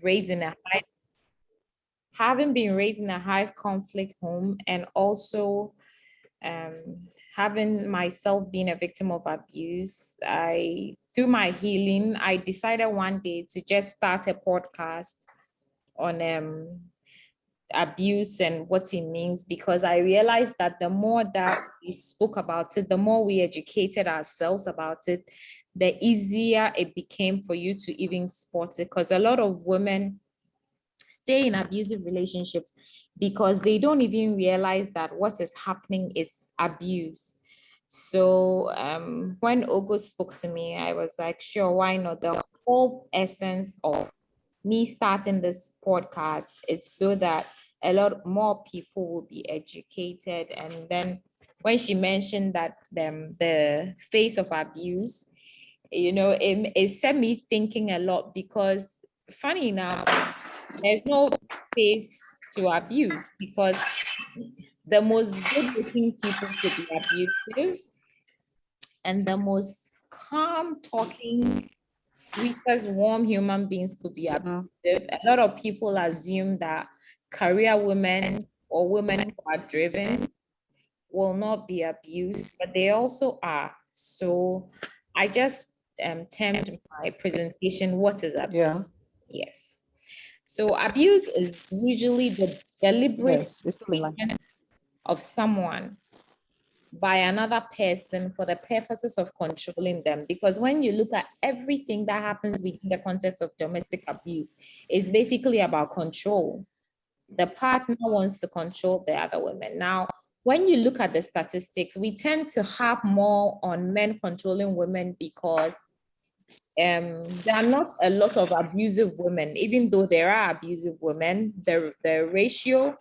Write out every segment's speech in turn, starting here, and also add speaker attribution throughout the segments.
Speaker 1: raised in a high, having been raised in a high conflict home, and also having myself been a victim of abuse, through my healing, I decided one day to just start a podcast on abuse and what it means, because I realized that the more that we spoke about it, the more we educated ourselves about it, the easier it became for you to even spot it. Because a lot of women stay in abusive relationships because they don't even realize that what is happening is abuse. So when Ogo spoke to me, I was like, sure, why not? The whole essence of me starting this podcast is so that a lot more people will be educated. And then when she mentioned that the face of abuse, it set me thinking a lot, because funny enough, there's no face to abuse, because the most good-looking people could be abusive, and the most calm talking, sweetest, warm human beings could be abusive. A lot of people assume that career women or women who are driven will not be abused, but they also are. So I just termed my presentation, "What is abuse?"
Speaker 2: Yeah.
Speaker 1: Yes. So abuse is usually the deliberate treatment of someone by another person for the purposes of controlling them. Because when you look at everything that happens within the context of domestic abuse, it's basically about control. The partner wants to control the other women. Now, when you look at the statistics, we tend to have more on men controlling women because there are not a lot of abusive women. Even though there are abusive women, the ratio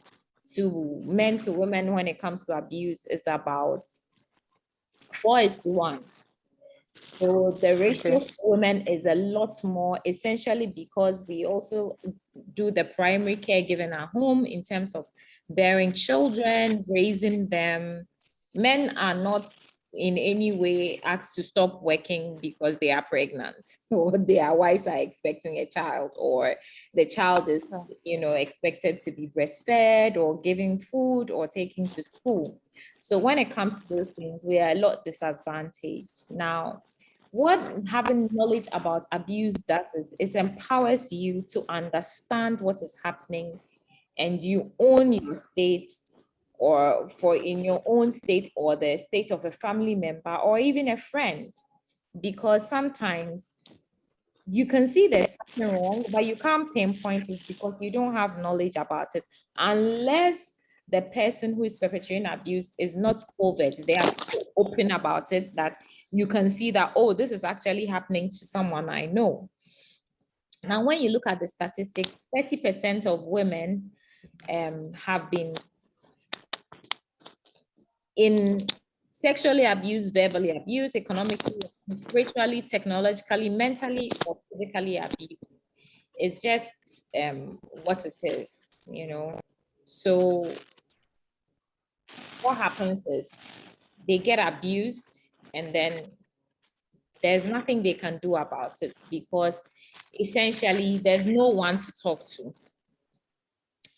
Speaker 1: to men to women when it comes to abuse is about 4:1. So the ratio for women is a lot more, essentially because we also do the primary caregiving at home in terms of bearing children, raising them. Men are not in any way asked to stop working because they are pregnant, or their wives are expecting a child, or the child is, expected to be breastfed or giving food or taken to school. So when it comes to those things, we are a lot disadvantaged. Now, what having knowledge about abuse does is it empowers you to understand what is happening, and you own your state, or for in your own state or the state of a family member or even a friend. Because sometimes you can see there's something wrong, but you can't pinpoint it because you don't have knowledge about it, unless the person who is perpetrating abuse is not covert. They are so open about it that you can see that, oh, this is actually happening to someone I know. Now, when you look at the statistics, 30% of women have been in sexually abused, verbally abused, economically, spiritually, technologically, mentally, or physically abused. It's just what it is, So what happens is they get abused, and then there's nothing they can do about it, because essentially there's no one to talk to.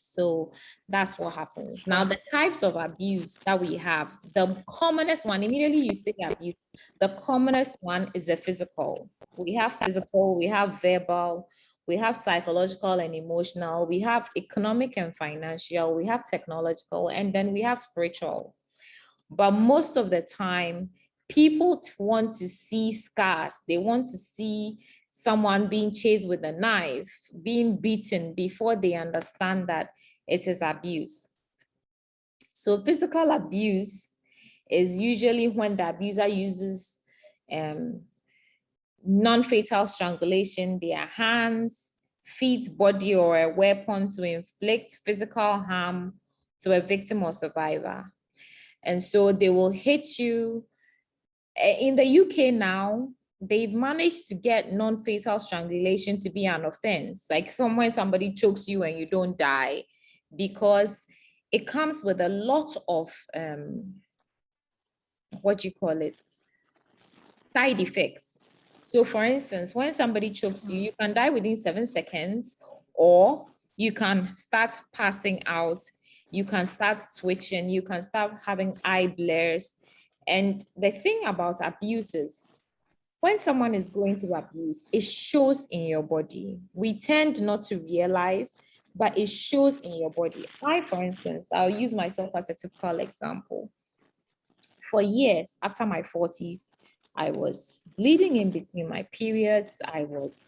Speaker 1: So that's what happens. Now, the types of abuse that we have, the commonest one, immediately you say abuse, the commonest one is the physical. We have physical, we have verbal, we have psychological and emotional, we have economic and financial, we have technological, and then we have spiritual. But most of the time, people want to see scars. They want to see someone being chased with a knife, being beaten, before they understand that it is abuse. So physical abuse is usually when the abuser uses non-fatal strangulation, their hands, feet, body, or a weapon to inflict physical harm to a victim or survivor. And so they will hit you. In the UK now, they've managed to get non-fatal strangulation to be an offense. Like when somebody chokes you and you don't die, because it comes with a lot of, side effects. So for instance, when somebody chokes you, you can die within 7 seconds, or you can start passing out, you can start switching, you can start having eye blares. And the thing about abuse is, when someone is going through abuse, it shows in your body. We tend not to realize, but it shows in your body. I, for instance, I'll use myself as a typical example. For years after my 40s, I was bleeding in between my periods. I was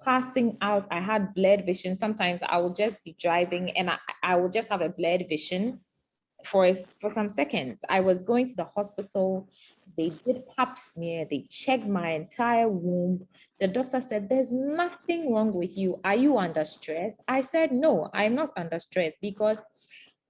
Speaker 1: passing out. I had blurred vision. Sometimes I will just be driving and I will just have a blurred vision for some seconds. I was going to the hospital. They did pap smear. They checked my entire womb. The doctor said, there's nothing wrong with you. Are you under stress? I said, no, I'm not under stress, because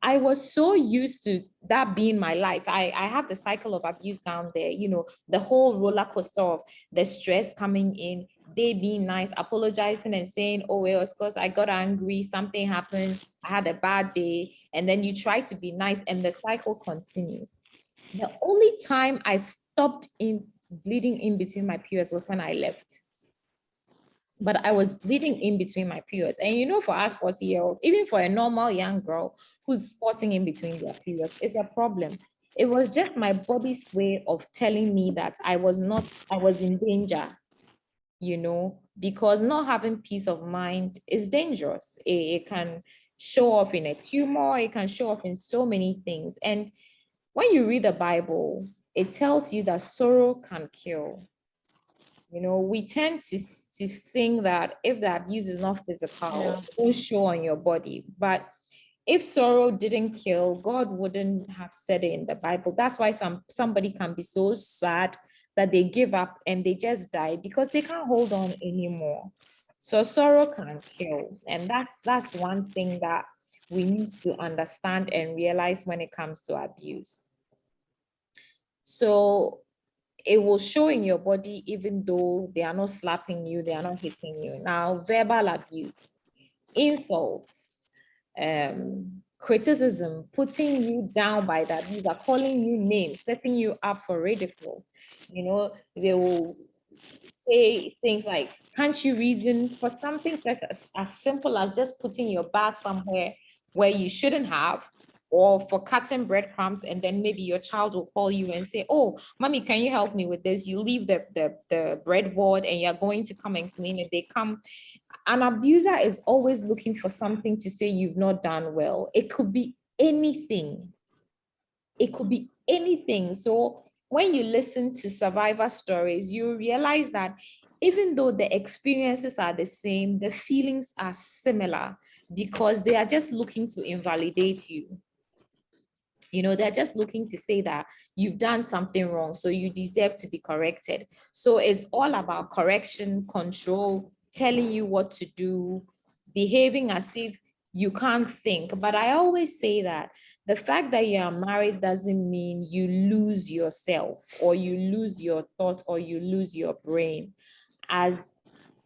Speaker 1: I was so used to that being my life. I have the cycle of abuse down there, you know, the whole roller coaster of the stress coming in, they being nice, apologizing and saying, oh, it was because I got angry, something happened, I had a bad day. And then you try to be nice and the cycle continues. The only time I stopped in bleeding in between my periods was when I left. But I was bleeding in between my periods. And you know, for us 40-year-olds, even for a normal young girl who's spotting in between their periods, it's a problem. It was just my body's way of telling me that I was in danger, you know, because not having peace of mind is dangerous. It can show off in a tumor, it can show off in so many things. And when you read the Bible, it tells you that sorrow can kill. You know, we tend to think that if the abuse is not physical, it will show on your body. But if sorrow didn't kill, God wouldn't have said it in the Bible. That's why somebody can be so sad that they give up and they just die because they can't hold on anymore. So sorrow can kill. And that's one thing that we need to understand and realize when it comes to abuse. So it will show in your body, even though they are not slapping you, they are not hitting you. Now, verbal abuse, insults, criticism, putting you down by the abuser, calling you names, setting you up for ridicule. You know, they will say things like, can't you reason, for something as simple as just putting your bag somewhere where you shouldn't have, or for cutting breadcrumbs, and then maybe your child will call you and say, oh, mommy, can you help me with this? You leave the breadboard and you're going to come and clean it. They come. An abuser is always looking for something to say you've not done well. It could be anything. It could be anything. So when you listen to survivor stories, you realize that even though the experiences are the same, the feelings are similar because they are just looking to invalidate you. You know, they're just looking to say that you've done something wrong, so you deserve to be corrected. So it's all about correction, control, telling you what to do, behaving as if you can't think. But I always say that the fact that you are married doesn't mean you lose yourself or you lose your thought or you lose your brain. As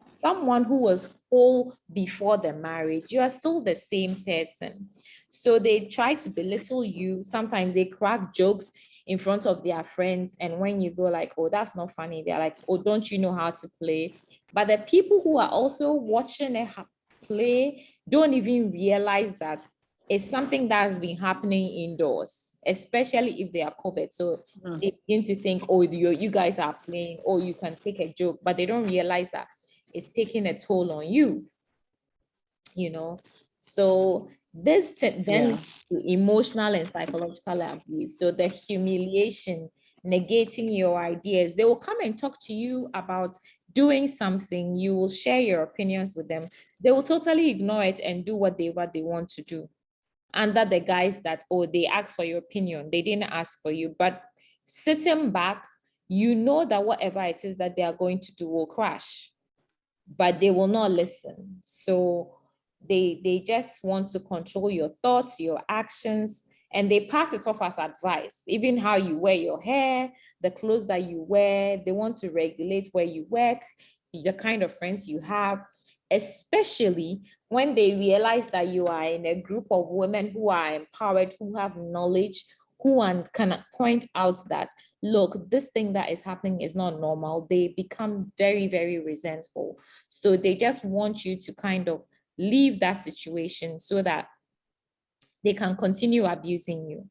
Speaker 1: someone who was whole before the marriage, you are still the same person. So they try to belittle you. Sometimes they crack jokes in front of their friends. And when you go like, oh, that's not funny, they're like, oh, don't you know how to play? But the people who are also watching it play don't even realize that it's something that's been happening indoors, especially if they are COVID. So they begin to think, oh, you guys are playing, or you can take a joke, but they don't realize that it's taking a toll on you, you know. So this then to emotional and psychological abuse. So the humiliation, negating your ideas. They will come and talk to you about doing something. You will share your opinions with them. They will totally ignore it and do what they want to do. Under the guise that, oh, they asked for your opinion, they didn't ask for you. But sitting back, you know that whatever it is that they are going to do will crash, but they will not listen. So they just want to control your thoughts, your actions, and they pass it off as advice. Even how you wear your hair, the clothes that you wear, they want to regulate where you work, the kind of friends you have, especially when they realize that you are in a group of women who are empowered, who have knowledge, who can point out that, look, this thing that is happening is not normal. They become very, very resentful. So they just want you to kind of leave that situation so that they can continue abusing you,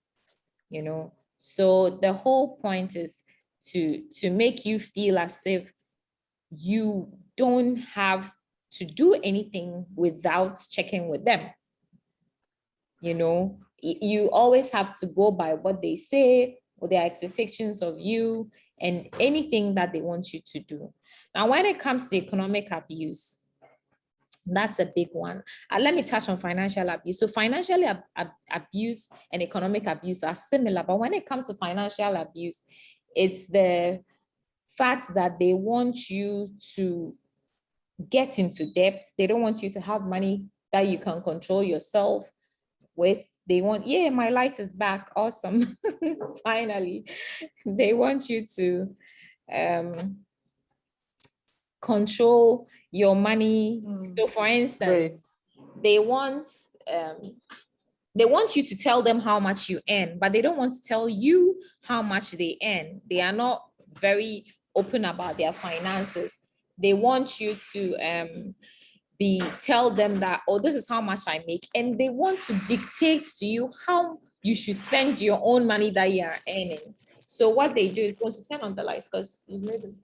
Speaker 1: you know. So the whole point is to make you feel as if you don't have to do anything without checking with them. You know, you always have to go by what they say or their expectations of you and anything that they want you to do. Now, when it comes to economic abuse, that's a big one. Let me touch on financial abuse. So financial abuse and economic abuse are similar, but when it comes to financial abuse, it's the fact that they want you to get into debt. They don't want you to have money that you can control yourself with. They want, yeah, my light is back. Awesome. Finally, they want you to control your money. So for instance,
Speaker 2: Great.
Speaker 1: they want you to tell them how much you earn, but they don't want to tell you how much they earn. They are not very open about their finances. They want you to tell them that, oh, this is how much I make, and they want to dictate to you how you should spend your own money that you are earning. So what they do is go to turn on the lights because you made it.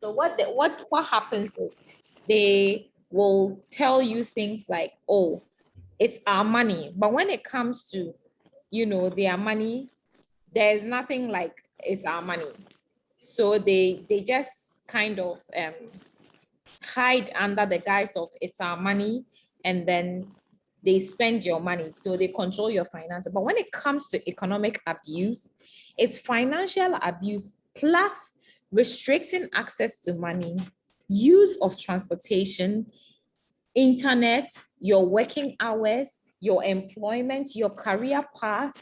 Speaker 1: So what happens is they will tell you things like, oh, it's our money. But when it comes to, their money, there's nothing like it's our money. So they just kind of hide under the guise of it's our money, and then they spend your money. So they control your finances. But when it comes to economic abuse, it's financial abuse plus restricting access to money, use of transportation, internet, your working hours, your employment, your career path.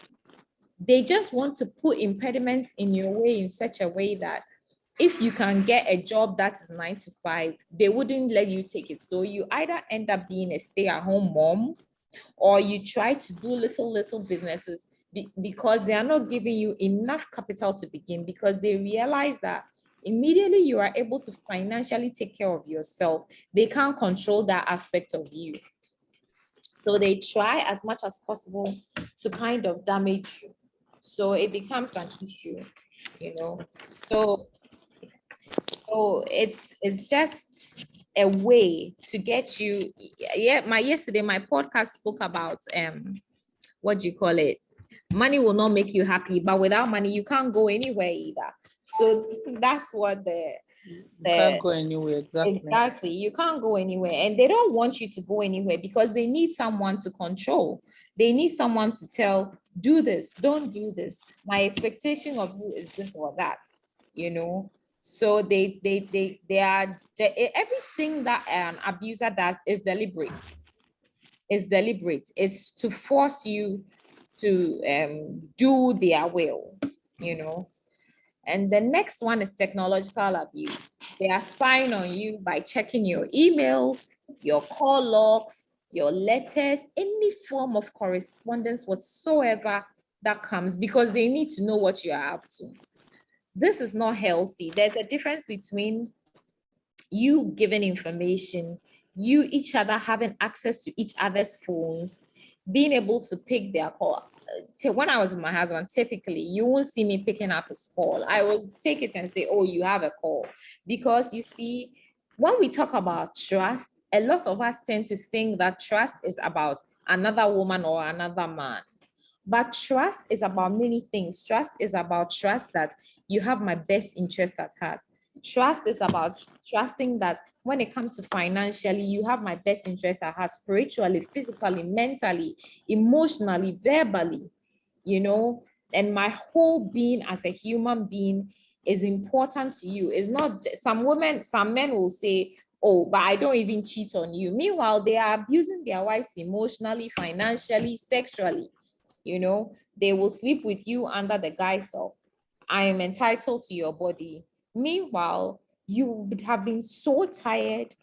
Speaker 1: They just want to put impediments in your way in such a way that if you can get a job that is 9 to 5, they wouldn't let you take it. So you either end up being a stay-at-home mom, or you try to do little businesses because they are not giving you enough capital to begin, because they realize that immediately you are able to financially take care of yourself, they can't control that aspect of you. So they try as much as possible to kind of damage you. So it becomes an issue, So it's just a way to get you. Yeah, yesterday my podcast spoke about what do you call it? Money will not make you happy, but without money you can't go anywhere either. So that's what
Speaker 2: You can't go anywhere.
Speaker 1: exactly, you can't go anywhere, and they don't want you to go anywhere because they need someone to control. They need someone to tell, do this, don't do this, my expectation of you is this or that, so they are everything that an abuser does is deliberate. It's to force you to do their will. And the next one is technological abuse. They are spying on you by checking your emails, your call logs, your letters, any form of correspondence whatsoever that comes, because they need to know what you are up to. This is not healthy. There's a difference between you giving information, you each other having access to each other's phones, being able to pick their call. When I was with my husband, typically you won't see me picking up his call. I will take it and say, oh, you have a call. Because you see, when we talk about trust, a lot of us tend to think that trust is about another woman or another man. But trust is about many things. Trust is about trust that you have my best interest at heart. Trust is about trusting that when it comes to financially, you have my best interest at heart, spiritually, physically, mentally, emotionally, verbally, and my whole being as a human being is important to you. It's not some men will say, oh, but I don't even cheat on you. Meanwhile, they are abusing their wives emotionally, financially, sexually. They will sleep with you under the guise of, I am entitled to your body. Meanwhile, you would have been so tired,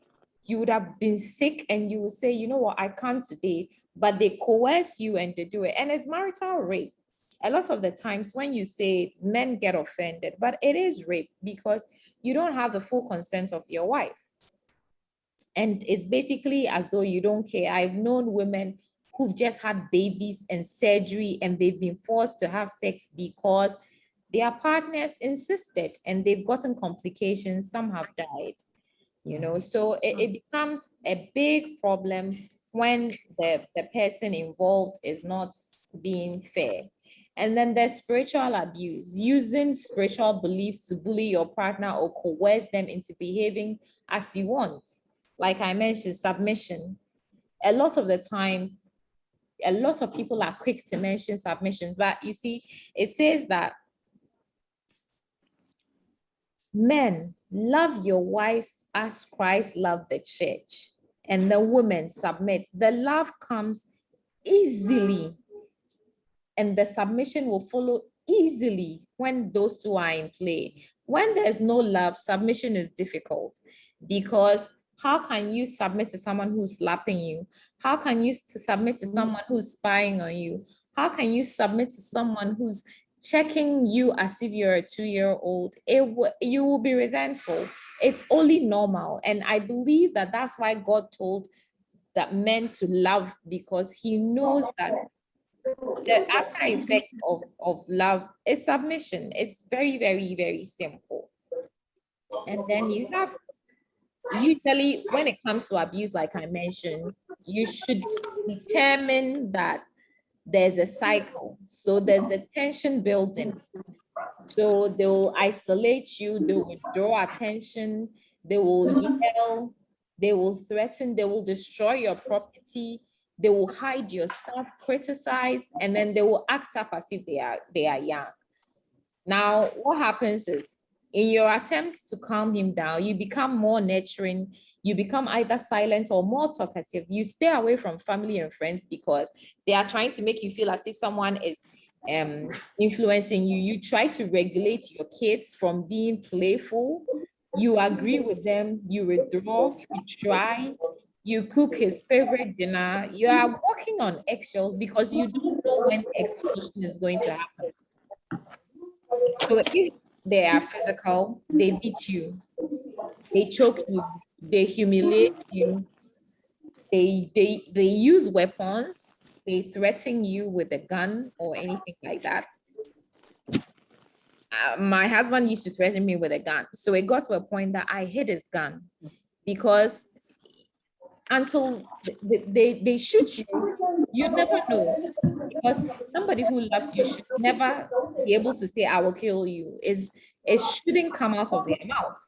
Speaker 1: you would have been sick, and you will say, you know what, I can't today, but they coerce you and they do it. And it's marital rape. A lot of the times when you say it, men get offended, but it is rape because you don't have the full consent of your wife. And it's basically as though you don't care. I've known women who've just had babies and surgery, and they've been forced to have sex because their partners insisted, and they've gotten complications. Some have died, you know. So it becomes a big problem when the person involved is not being fair. And then there's spiritual abuse, using spiritual beliefs to bully your partner or coerce them into behaving as you want. Like I mentioned, submission. A lot of the time, a lot of people are quick to mention submissions, but you see, it says that men, love your wives as Christ loved the church, and the women submit. The love comes easily, and the submission will follow easily when those two are in play. When there's no love, submission is difficult, because how can you submit to someone who's slapping you? How can you submit to someone who's spying on you? How can you submit to someone who's checking you as if you're a 2-year-old? You will be resentful. It's only normal. And I believe that that's why God told that men to love, because he knows that the after effect of love is submission. It's very, very, very simple. And then you have, usually when it comes to abuse, like I mentioned, you should determine that there's a cycle. So there's a tension building. So they'll isolate you, they will withdraw attention, they will yell, they will threaten, they will destroy your property, they will hide your stuff, criticize, and then they will act up as if they are young. Now, what happens is, in your attempts to calm him down, you become more nurturing, you become either silent or more talkative. You stay away from family and friends because they are trying to make you feel as if someone is influencing you. You try to regulate your kids from being playful. You agree with them, you withdraw, you try, you cook his favorite dinner. You are walking on eggshells because you don't know when the explosion is going to happen. So if they are physical, they beat you, they choke you, they humiliate you, they use weapons, they threaten you with a gun or anything like that. My husband used to threaten me with a gun. So it got to a point that I hid his gun, because until they shoot you, you never know. Because somebody who loves you should never be able to say, I will kill you. It shouldn't come out of their mouth.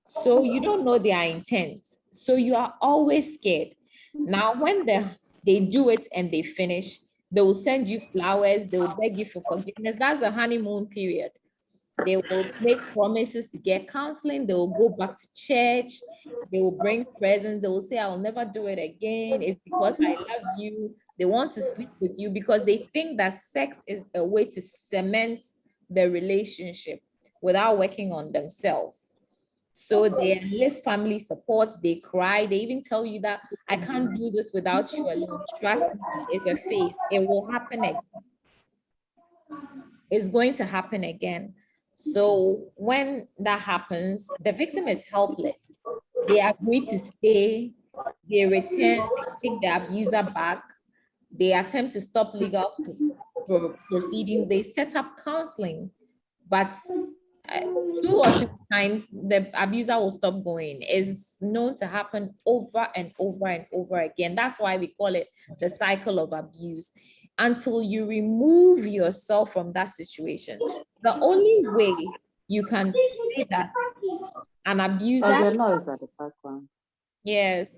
Speaker 1: So you don't know their intent. So you are always scared. Now, when they do it and they finish, they will send you flowers, they will beg you for forgiveness. That's a honeymoon period. They will make promises to get counseling. They will go back to church. They will bring presents. They will say, I will never do it again. It's because I love you. They want to sleep with you because they think that sex is a way to cement the relationship without working on themselves. So they enlist family support. They cry. They even tell you that I can't do this without you alone. Trust me, it's a phase. It will happen again. It's going to happen again. So when that happens, the victim is helpless. They agree to stay, they return, they take the abuser back, they attempt to stop legal proceedings, they set up counseling, but 2 or 3 times the abuser will stop going. It's known to happen over and over and over again. That's why we call it the cycle of abuse. Until you remove yourself from that situation, the only way you can say that an abuser.
Speaker 2: There's a noise at the background.
Speaker 1: Yes.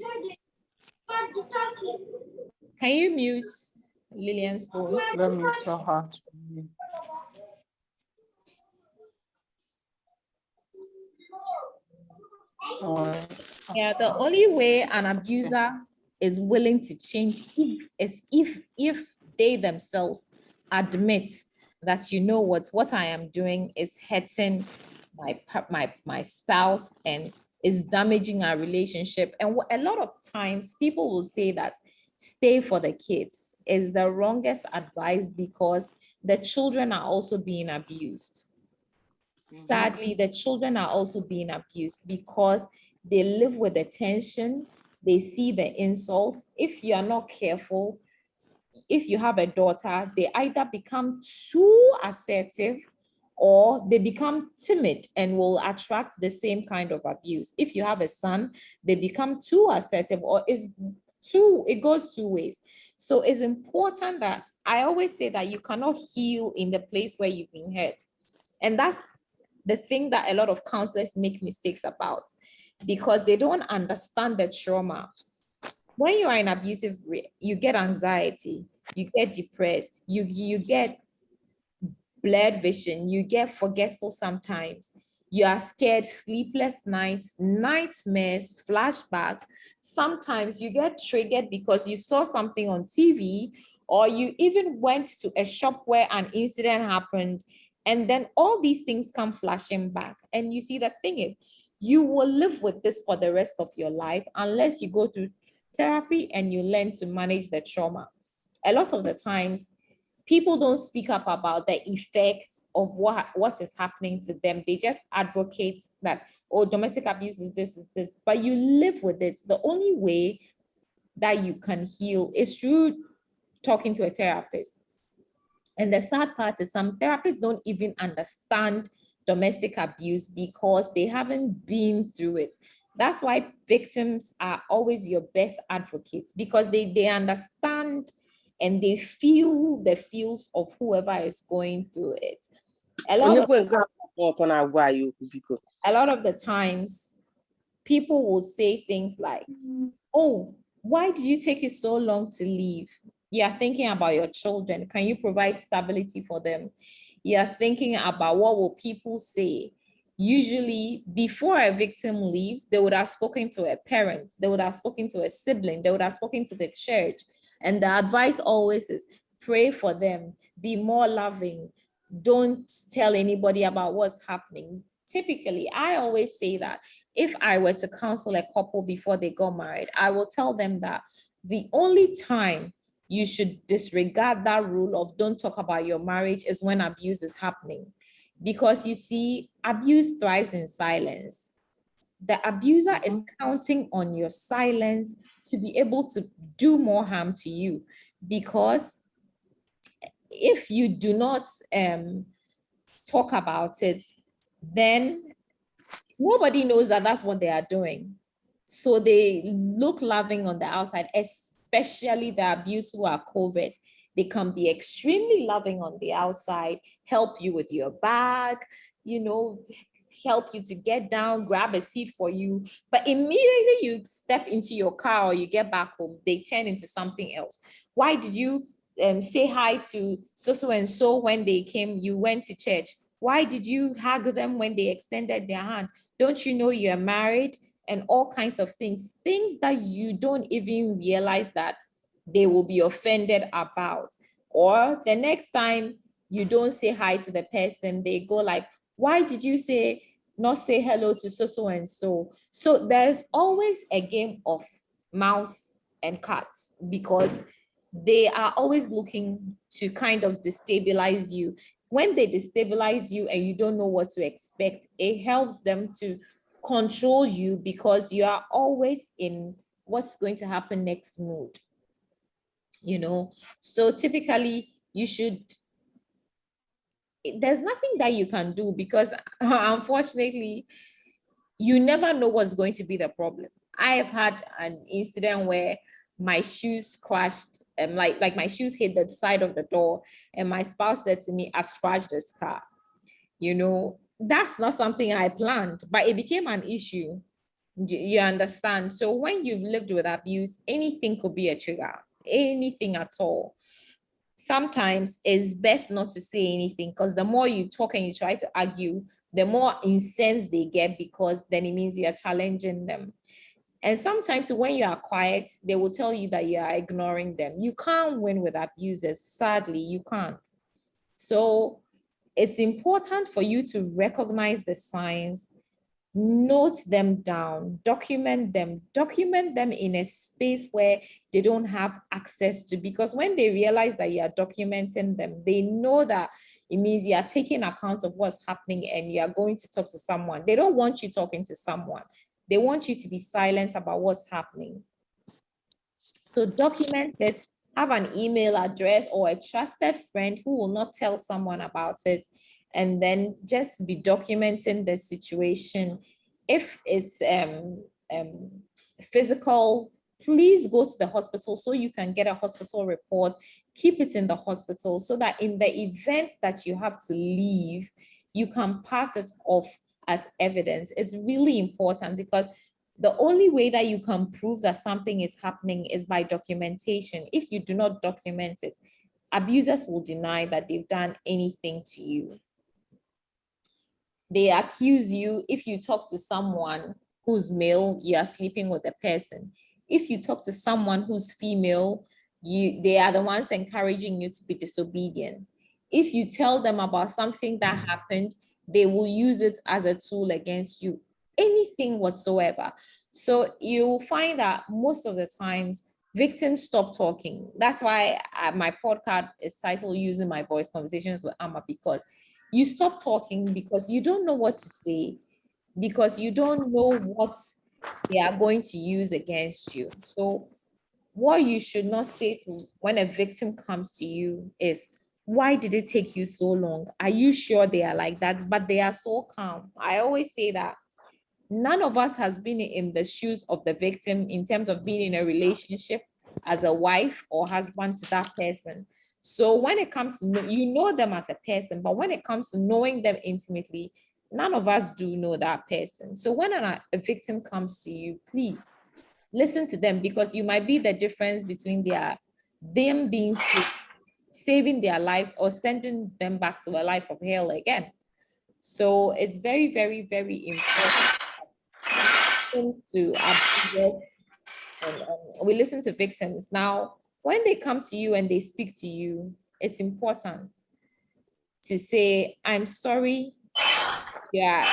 Speaker 1: Can you mute Lillian's phone?
Speaker 2: Let me tell her to mute.
Speaker 1: Yeah, the only way an abuser is willing to change is if they themselves admit that, you know what I am doing is hurting my spouse and is damaging our relationship. And a lot of times people will say that stay for the kids is the wrongest advice, because the children are also being abused. Sadly, the children are also being abused because They live with the tension. They see the insults. If you are not careful, if you have a daughter, they either become too assertive or they become timid and will attract the same kind of abuse. If you have a son, they become too assertive or it goes two ways. So it's important that I always say that you cannot heal in the place where you've been hurt. And that's the thing that a lot of counselors make mistakes about, because they don't understand the trauma. When you are in abusive, you get anxiety, you get depressed, you get blurred vision, you get forgetful sometimes, you are scared, sleepless nights, nightmares, flashbacks. Sometimes you get triggered because you saw something on TV, or you even went to a shop where an incident happened, and then all these things come flashing back. And you see, the thing is, you will live with this for the rest of your life unless you go through therapy and you learn to manage the trauma. A lot of the times, people don't speak up about the effects of what is happening to them. They just advocate that, oh, domestic abuse is this, but you live with it. The only way that you can heal is through talking to a therapist. And the sad part is some therapists don't even understand domestic abuse because they haven't been through it. That's why victims are always your best advocates, because they understand and they feel the feels of whoever is going through it. A lot of the times, people will say things like, oh, why did you take it so long to leave? You're thinking about your children. Can you provide stability for them? You're thinking about what will people say. Usually, before a victim leaves, they would have spoken to a parent, they would have spoken to a sibling, they would have spoken to the church. And the advice always is pray for them, be more loving, don't tell anybody about what's happening. Typically, I always say that if I were to counsel a couple before they got married, I will tell them that the only time you should disregard that rule of don't talk about your marriage is when abuse is happening. Because you see, abuse thrives in silence. The abuser is counting on your silence to be able to do more harm to you. Because if you do not talk about it, then nobody knows that that's what they are doing. So they look loving on the outside, especially the abuse who are COVID. They can be extremely loving on the outside, help you with your bag, help you to get down, grab a seat for you. But immediately you step into your car or you get back home, they turn into something else. Why did you say hi to so and so when they came? You went to church. Why did you hug them when they extended their hand? Don't you know you're married? And all kinds of things that you don't even realize that they will be offended about. Or the next time you don't say hi to the person, they go like, why did you not say hello to so and so? So there's always a game of mouse and cat, because they are always looking to kind of destabilize you. When they destabilize you and you don't know what to expect, it helps them to control you, because you are always in what's going to happen next mood. So typically there's nothing that you can do, because unfortunately, you never know what's going to be the problem. I have had an incident where my shoes crashed, and like my shoes hit the side of the door, and my spouse said to me, I've scratched this car. That's not something I planned, but it became an issue. You understand? So when you've lived with abuse, anything could be a trigger, anything at all. Sometimes it's best not to say anything, because the more you talk and you try to argue, the more incensed they get, because then it means you're challenging them. And sometimes when you are quiet, they will tell you that you are ignoring them. You can't win with abusers. Sadly, you can't. So it's important for you to recognize the signs, note them down, document them in a space where they don't have access to, because when they realize that you are documenting them, they know that it means you are taking account of what's happening and you are going to talk to someone. They don't want you talking to someone. They want you to be silent about what's happening. So document it, have an email address or a trusted friend who will not tell someone about it, and then just be documenting the situation. If it's physical, please go to the hospital so you can get a hospital report. Keep it in the hospital so that in the event that you have to leave, you can pass it off as evidence. It's really important because the only way that you can prove that something is happening is by documentation. If you do not document it, abusers will deny that they've done anything to you. They accuse you. If you talk to someone who's male, you are sleeping with the person. If you talk to someone who's female, they are the ones encouraging you to be disobedient. If you tell them about something that happened, they will use it as a tool against you, anything whatsoever. So you'll find that most of the times victims stop talking. That's why my podcast is titled Using My Voice, Conversations with Amma, because you stop talking because you don't know what to say, because you don't know what they are going to use against you. So what you should not say to when a victim comes to you is, why did it take you so long? Are you sure they are like that? But they are so calm. I always say that none of us has been in the shoes of the victim in terms of being in a relationship as a wife or husband to that person. So when it comes to, you know them as a person, but when it comes to knowing them intimately, none of us do know that person. So when a victim comes to you, please listen to them, because you might be the difference between them being saving their lives or sending them back to a life of hell again. So it's very, very, very important to abusers, and we listen to victims. Now, when they come to you and they speak to you, it's important to say, I'm sorry, yeah,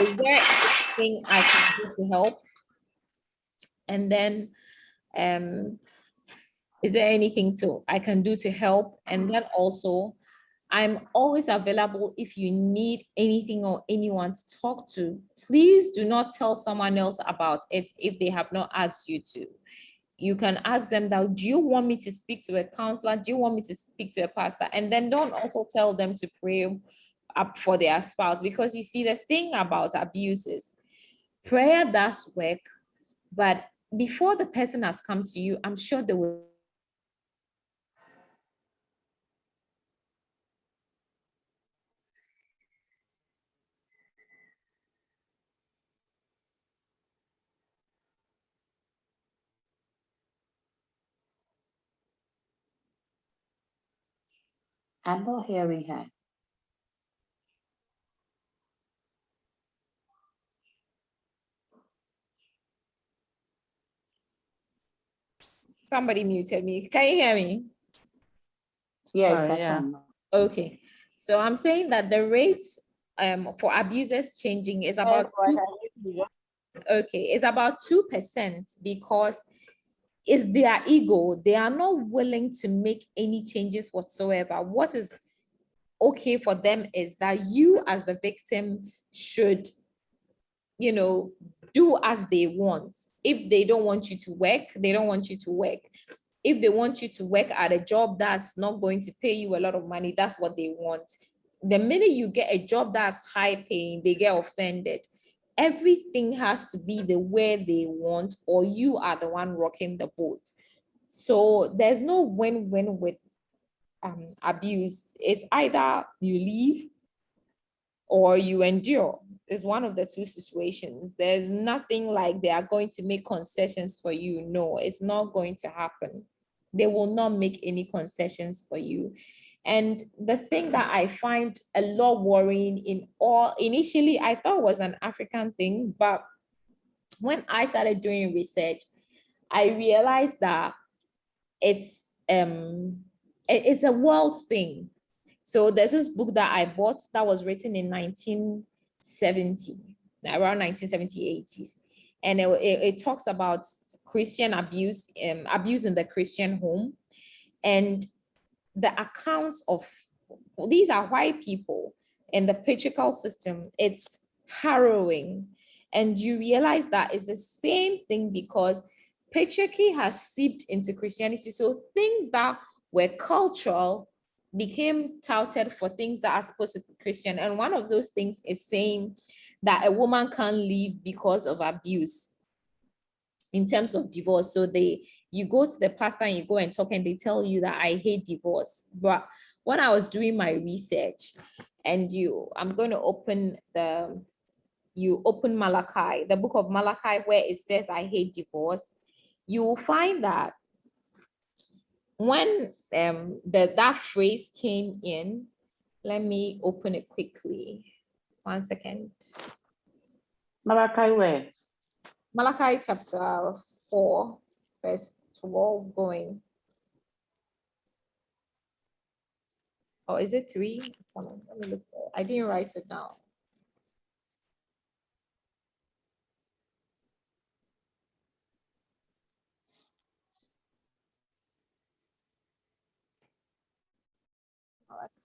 Speaker 1: is there anything I can do to help? And then, is there anything I can do to help? And then also, I'm always available if you need anything or anyone to talk to. Please do not tell someone else about it if they have not asked you to. You can ask them that, do you want me to speak to a counselor? Do you want me to speak to a pastor? And then don't also tell them to pray up for their spouse, because you see, the thing about abuse is prayer does work, but before the person has come to you, I'm sure they will
Speaker 2: I'm not hearing her.
Speaker 1: somebody muted me. Can you hear me?
Speaker 2: Yes, I can.
Speaker 1: Okay. So I'm saying that the rates for abusers changing is about it's about 2%, because it's their ego. They are not willing to make any changes whatsoever. What is okay for them is that you as the victim should, do as they want. If they don't want you to work, they don't want you to work. If they want you to work at a job that's not going to pay you a lot of money, that's what they want. The minute you get a job that's high paying, they get offended. Everything has to be the way they want, or you are the one rocking the boat. So there's no win-win with abuse. It's either you leave or you endure. It's one of the two situations. There's nothing like they are going to make concessions for you. No, it's not going to happen. They will not make any concessions for you. And the thing that I find a lot worrying initially I thought was an African thing, but when I started doing research, I realized that it's a world thing. So there's this book that I bought that was written in 1970, around 1970, 80s. And it talks about Christian abuse, abuse in the Christian home. And the accounts of, these are white people in the patriarchal system. It's harrowing. And you realize that it's the same thing because patriarchy has seeped into Christianity. So things that were cultural became touted for things that are supposed to be Christian. And one of those things is saying that a woman can't leave because of abuse in terms of divorce. So you go to the pastor and you go and talk and they tell you that I hate divorce. But when I was doing my research and I'm going to open you open Malachi, the book of Malachi, where it says I hate divorce, you will find that when that phrase came in, let me open it quickly. 1 second.
Speaker 2: Malachi where?
Speaker 1: Malachi chapter 4, verse 12 going. Or is it 3? Let me look. I didn't write it down.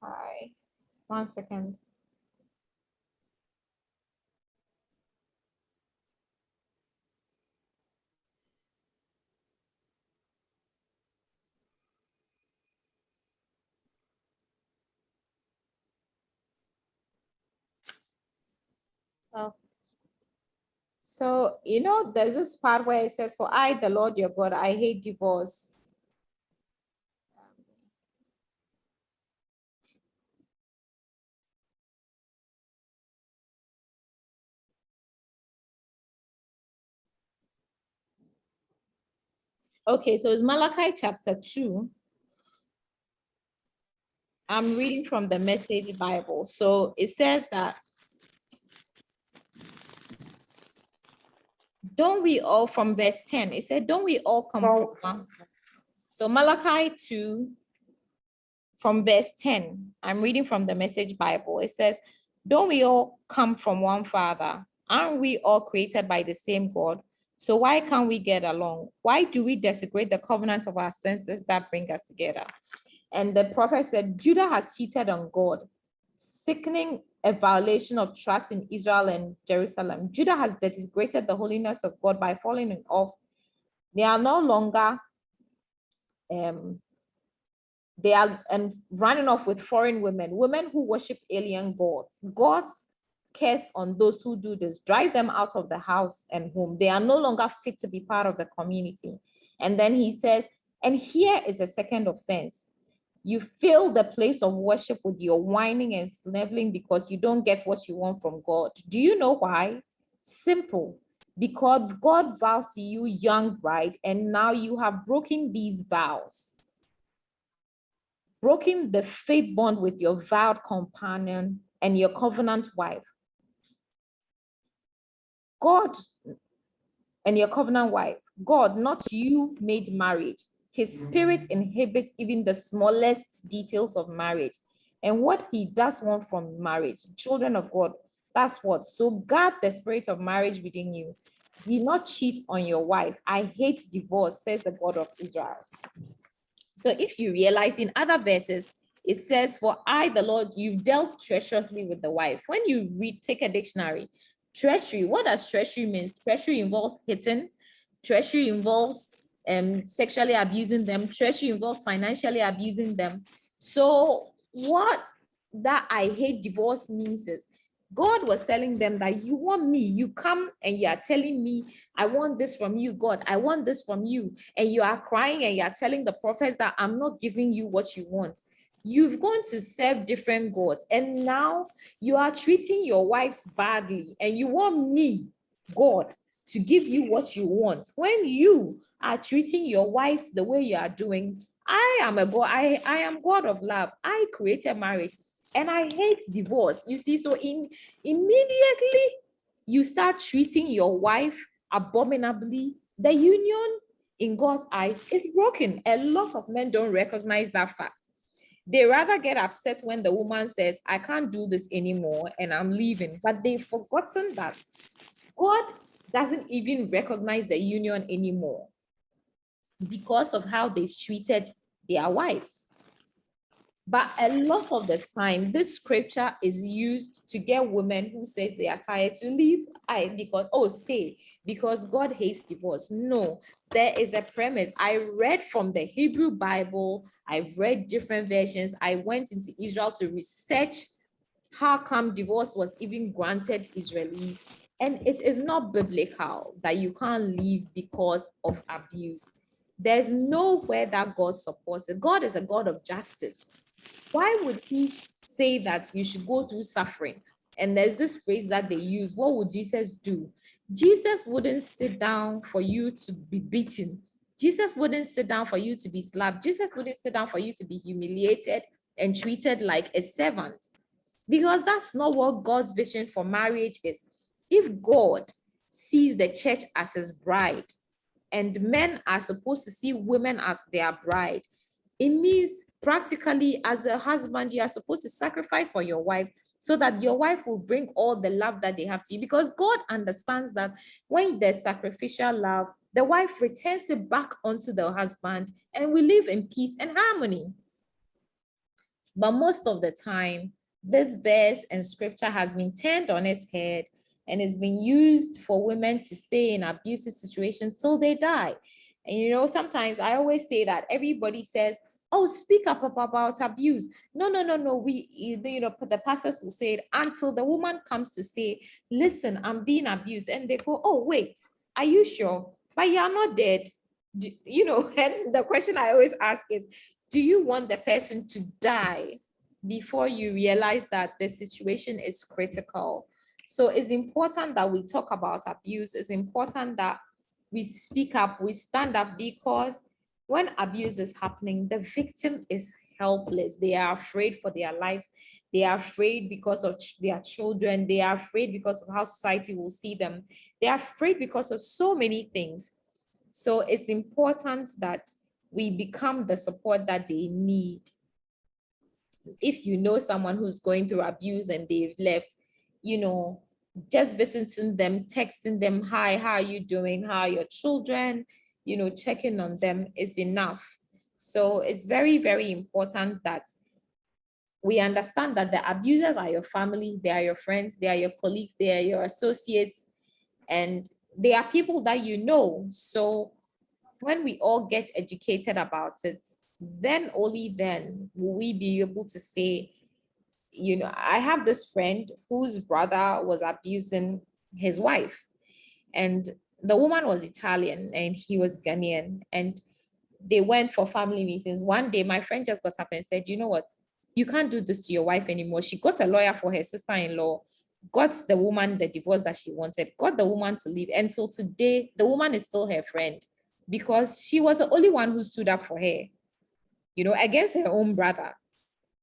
Speaker 1: Malachi. 1 second. Oh. So, there's this part where it says, for I, the Lord your God, I hate divorce. Okay, so it's Malachi chapter 2. I'm reading from the Message Bible. So it says that, don't we all, from verse 10, it said, don't we all come from one? So Malachi 2, from verse 10, I'm reading from the Message Bible. It says, don't we all come from one Father? Aren't we all created by the same God? So why can't we get along? Why do we desecrate the covenant of our senses that bring us together? And the prophet said, Judah has cheated on God, sickening a violation of trust in Israel and Jerusalem. Judah has desecrated the holiness of God by falling off. They are no longer they are running off with foreign women who worship alien gods. God's curse on those who do this, drive them out of the house and home. They are no longer fit to be part of the community. And then he says, and here is a second offense. You fill the place of worship with your whining and sniveling because you don't get what you want from God. Do you know why? Simple. Because God vows to you, young bride, and now you have broken these vows. Broken the faith bond with your vowed companion and your covenant wife. God and your covenant wife. God, not you, made marriage. His spirit inhibits even the smallest details of marriage. And what he does want from marriage, children of God, that's what. So guard the spirit of marriage within you. Do not cheat on your wife. I hate divorce, says the God of Israel. So if you realize in other verses, it says, for I, the Lord, you've dealt treacherously with the wife. When you take a dictionary, treachery, what does treachery mean? Treachery involves hitting. Treachery involves sexually abusing them. Treachery involves financially abusing them. So what that I hate divorce means is, God was telling them that you want me, you come and you are telling me, I want this from you, God, I want this from you. And you are crying and you are telling the prophets that I'm not giving you what you want. You've gone to serve different gods and now you are treating your wives badly and you want me, God, to give you what you want. When you are treating your wives the way you are doing, I am a God, I am God of love. I created marriage. And I hate divorce. You see, so immediately you start treating your wife abominably, the union in God's eyes is broken. A lot of men don't recognize that fact. They rather get upset when the woman says, I can't do this anymore and I'm leaving. But they've forgotten that God doesn't even recognize the union anymore because of how they've treated their wives. But a lot of the time, this scripture is used to get women who say they are tired to leave. Stay, because God hates divorce. No, there is a premise. I read from the Hebrew Bible. I read different versions. I went into Israel to research how come divorce was even granted Israelis. And it is not biblical that you can't leave because of abuse. There's nowhere that God supports it. God is a God of justice. Why would he say that you should go through suffering? And there's this phrase that they use, what would Jesus do? Jesus wouldn't sit down for you to be beaten. Jesus wouldn't sit down for you to be slapped. Jesus wouldn't sit down for you to be humiliated and treated like a servant, because that's not what God's vision for marriage is. If God sees the church as his bride and men are supposed to see women as their bride, it means practically as a husband, you are supposed to sacrifice for your wife so that your wife will bring all the love that they have to you, because God understands that when there's sacrificial love, the wife returns it back onto the husband and we live in peace and harmony. But most of the time, this verse and scripture has been turned on its head and it's been used for women to stay in abusive situations till they die. And sometimes I always say that everybody says, oh, speak up about abuse. No. The pastors will say it until the woman comes to say, listen, I'm being abused. And they go, oh, wait, are you sure? But you're not dead. And the question I always ask is, do you want the person to die before you realize that the situation is critical? So it's important that we talk about abuse. It's important that we speak up, we stand up, because when abuse is happening, the victim is helpless. They are afraid for their lives. They are afraid because of their children. They are afraid because of how society will see them. They are afraid because of so many things. So it's important that we become the support that they need. If you know someone who's going through abuse and they've left, just visiting them, texting them, hi, how are you doing? How are your children? Checking on them is enough. So it's very, very important that we understand that the abusers are your family, they are your friends, they are your colleagues, they are your associates, and they are people that you know. So when we all get educated about it, then only then will we be able to say, I have this friend whose brother was abusing his wife, and the woman was Italian and he was Ghanaian, and they went for family meetings. One day, my friend just got up and said, you know what? You can't do this to your wife anymore. She got a lawyer for her sister-in-law, got the woman the divorce that she wanted, got the woman to leave. And so today, the woman is still her friend because she was the only one who stood up for her, against her own brother.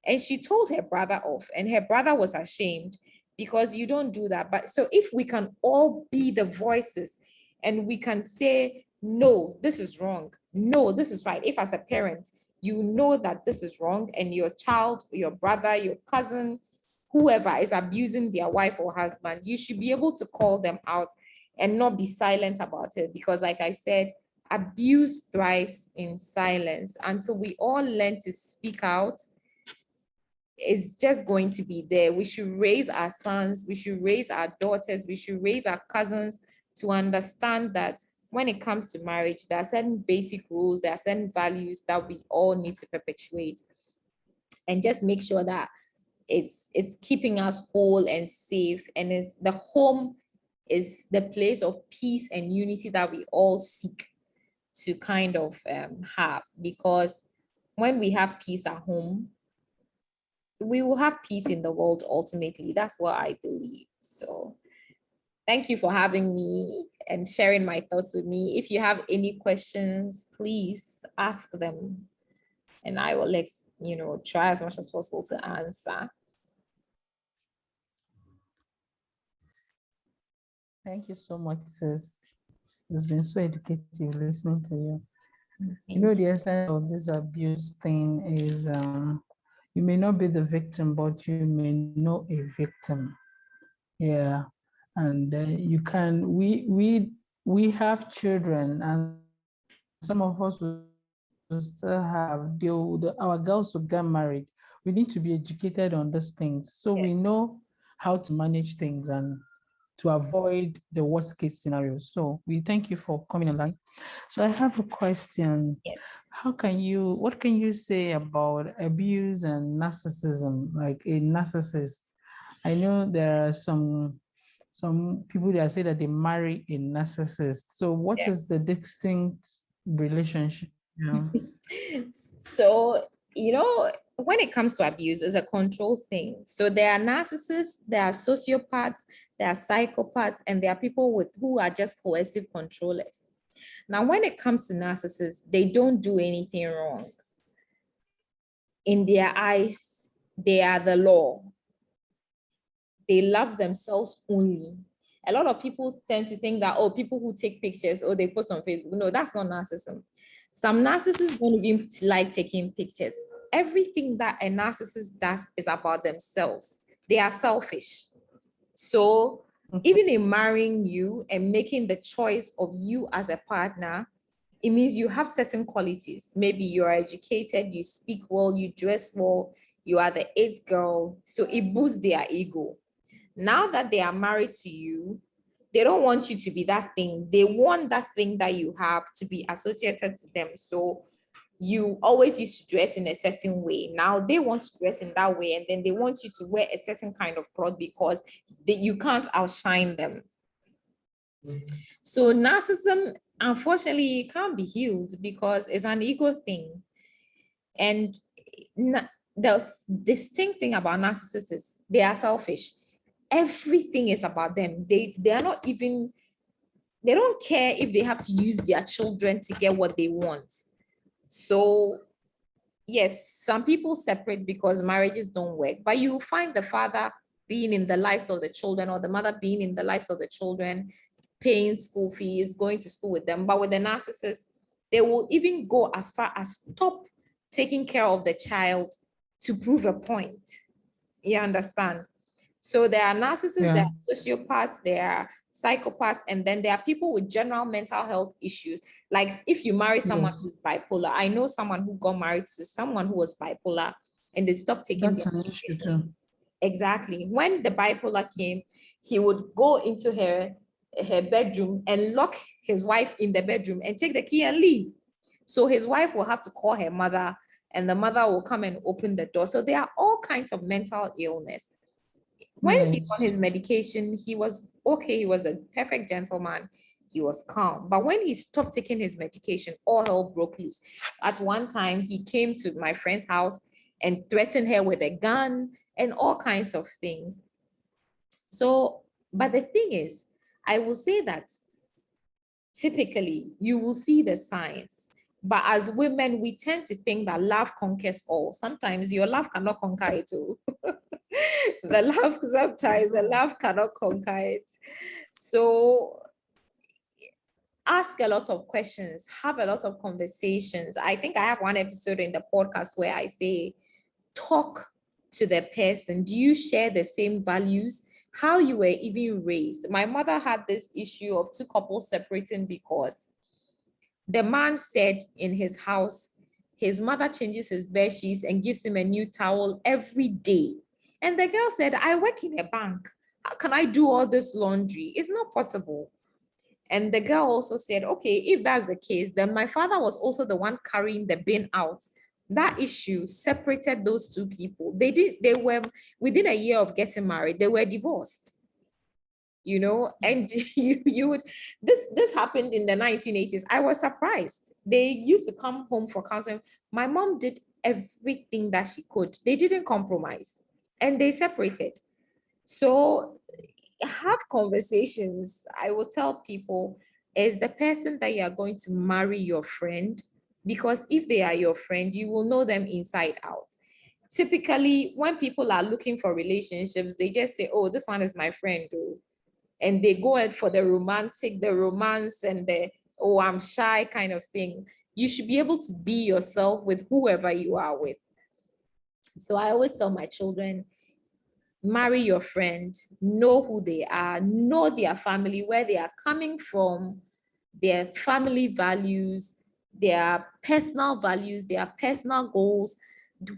Speaker 1: And she told her brother off, and her brother was ashamed, because you don't do that. But so if we can all be the voices and we can say, no, this is wrong. No, this is right. If as a parent, you know that this is wrong and your child, your brother, your cousin, whoever is abusing their wife or husband, you should be able to call them out and not be silent about it. Because like I said, abuse thrives in silence. Until we all learn to speak out, is just going to be there. We should raise our sons, we should raise our daughters, we should raise our cousins to understand that when it comes to marriage, there are certain basic rules, there are certain values that we all need to perpetuate, and just make sure that it's keeping us whole and safe, and it's the home is the place of peace and unity that we all seek to kind of have. Because when we have peace at home, we will have peace in the world ultimately. That's what I believe. So thank you for having me and sharing my thoughts with me. If you have any questions, please ask them and I will try as much as possible to answer.
Speaker 3: Thank you so much, sis. It's been so educative listening to you. The essence of this abuse thing is you may not be the victim, but you may know a victim. Yeah. And you can, we have children, and some of us will still have, our girls will get married. We will still we need to be educated on these things so we know how to manage things and to avoid the worst case scenario. So we thank you for coming online. So I have a question.
Speaker 1: Yes.
Speaker 3: What can you say about abuse and narcissism, like a narcissist? I know there are some people that say that they marry a narcissist. So what
Speaker 1: Yeah.
Speaker 3: is the distinct relationship? Yeah.
Speaker 1: So, when it comes to abuse, it's a control thing. So there are narcissists, there are sociopaths, there are psychopaths, and there are people who are just coercive controllers. Now, when it comes to narcissists, they don't do anything wrong. In their eyes, they are the law. They love themselves only. A lot of people tend to think that, oh, people who take pictures or they post on Facebook. No, that's not narcissism. Some narcissists don't even like taking pictures. Everything that a narcissist does is about themselves. They are selfish. So even in marrying you and making the choice of you as a partner, it means you have certain qualities. Maybe you are educated, you speak well, you dress well, you are the it girl. So it boosts their ego. Now that they are married to you, they don't want you to be that thing. They want that thing that you have to be associated to them. So you always used to dress in a certain way. Now they want to dress in that way, and then they want you to wear a certain kind of cloth because you can't outshine them. So narcissism, unfortunately, it can't be healed because it's an ego thing. And the distinct thing about narcissists is they are selfish. Everything is about them. They are not even, they don't care if they have to use their children to get what they want. So yes, some people separate because marriages don't work, but you find the father being in the lives of the children or the mother being in the lives of the children, paying school fees, going to school with them. But with the narcissist, they will even go as far as stop taking care of the child to prove a point. You understand? So there are narcissists, there are sociopaths, there are psychopaths, and then there are people with general mental health issues. Like if you marry someone who's bipolar, I know someone who got married to someone who was bipolar and they stopped taking
Speaker 3: That's
Speaker 1: their
Speaker 3: an issue
Speaker 1: medication.
Speaker 3: too.
Speaker 1: Exactly. When the bipolar came, he would go into her bedroom and lock his wife in the bedroom and take the key and leave. So his wife will have to call her mother and the mother will come and open the door. So there are all kinds of mental illness. When he got his medication, he was okay. He was a perfect gentleman. He was calm. But when he stopped taking his medication, all hell broke loose. At one time, he came to my friend's house and threatened her with a gun and all kinds of things. So, but the thing is, I will say that typically you will see the signs. But as women, we tend to think that love conquers all. Sometimes your love cannot conquer it all. Sometimes the love cannot conquer it. So ask a lot of questions, have a lot of conversations. I think I have one episode in the podcast where I say, talk to the person. Do you share the same values? How you were even raised? My mother had this issue of two couples separating because the man said in his house, his mother changes his bed sheets and gives him a new towel every day. And the girl said, I work in a bank. How can I do all this laundry? It's not possible. And the girl also said, okay, if that's the case, then my father was also the one carrying the bin out. That issue separated those two people. They were within a year of getting married, they were divorced. And you would, this happened in the 1980s. I was surprised. They used to come home for counseling. My mom did everything that she could. They didn't compromise and they separated. So have conversations. I will tell people, is the person that you are going to marry your friend? Because if they are your friend, you will know them inside out. Typically, when people are looking for relationships, they just say, oh, this one is my friend. And they go out for the romance and the, oh, I'm shy kind of thing. You should be able to be yourself with whoever you are with. So I always tell my children, marry your friend, know who they are, know their family, where they are coming from, their family values, their personal goals.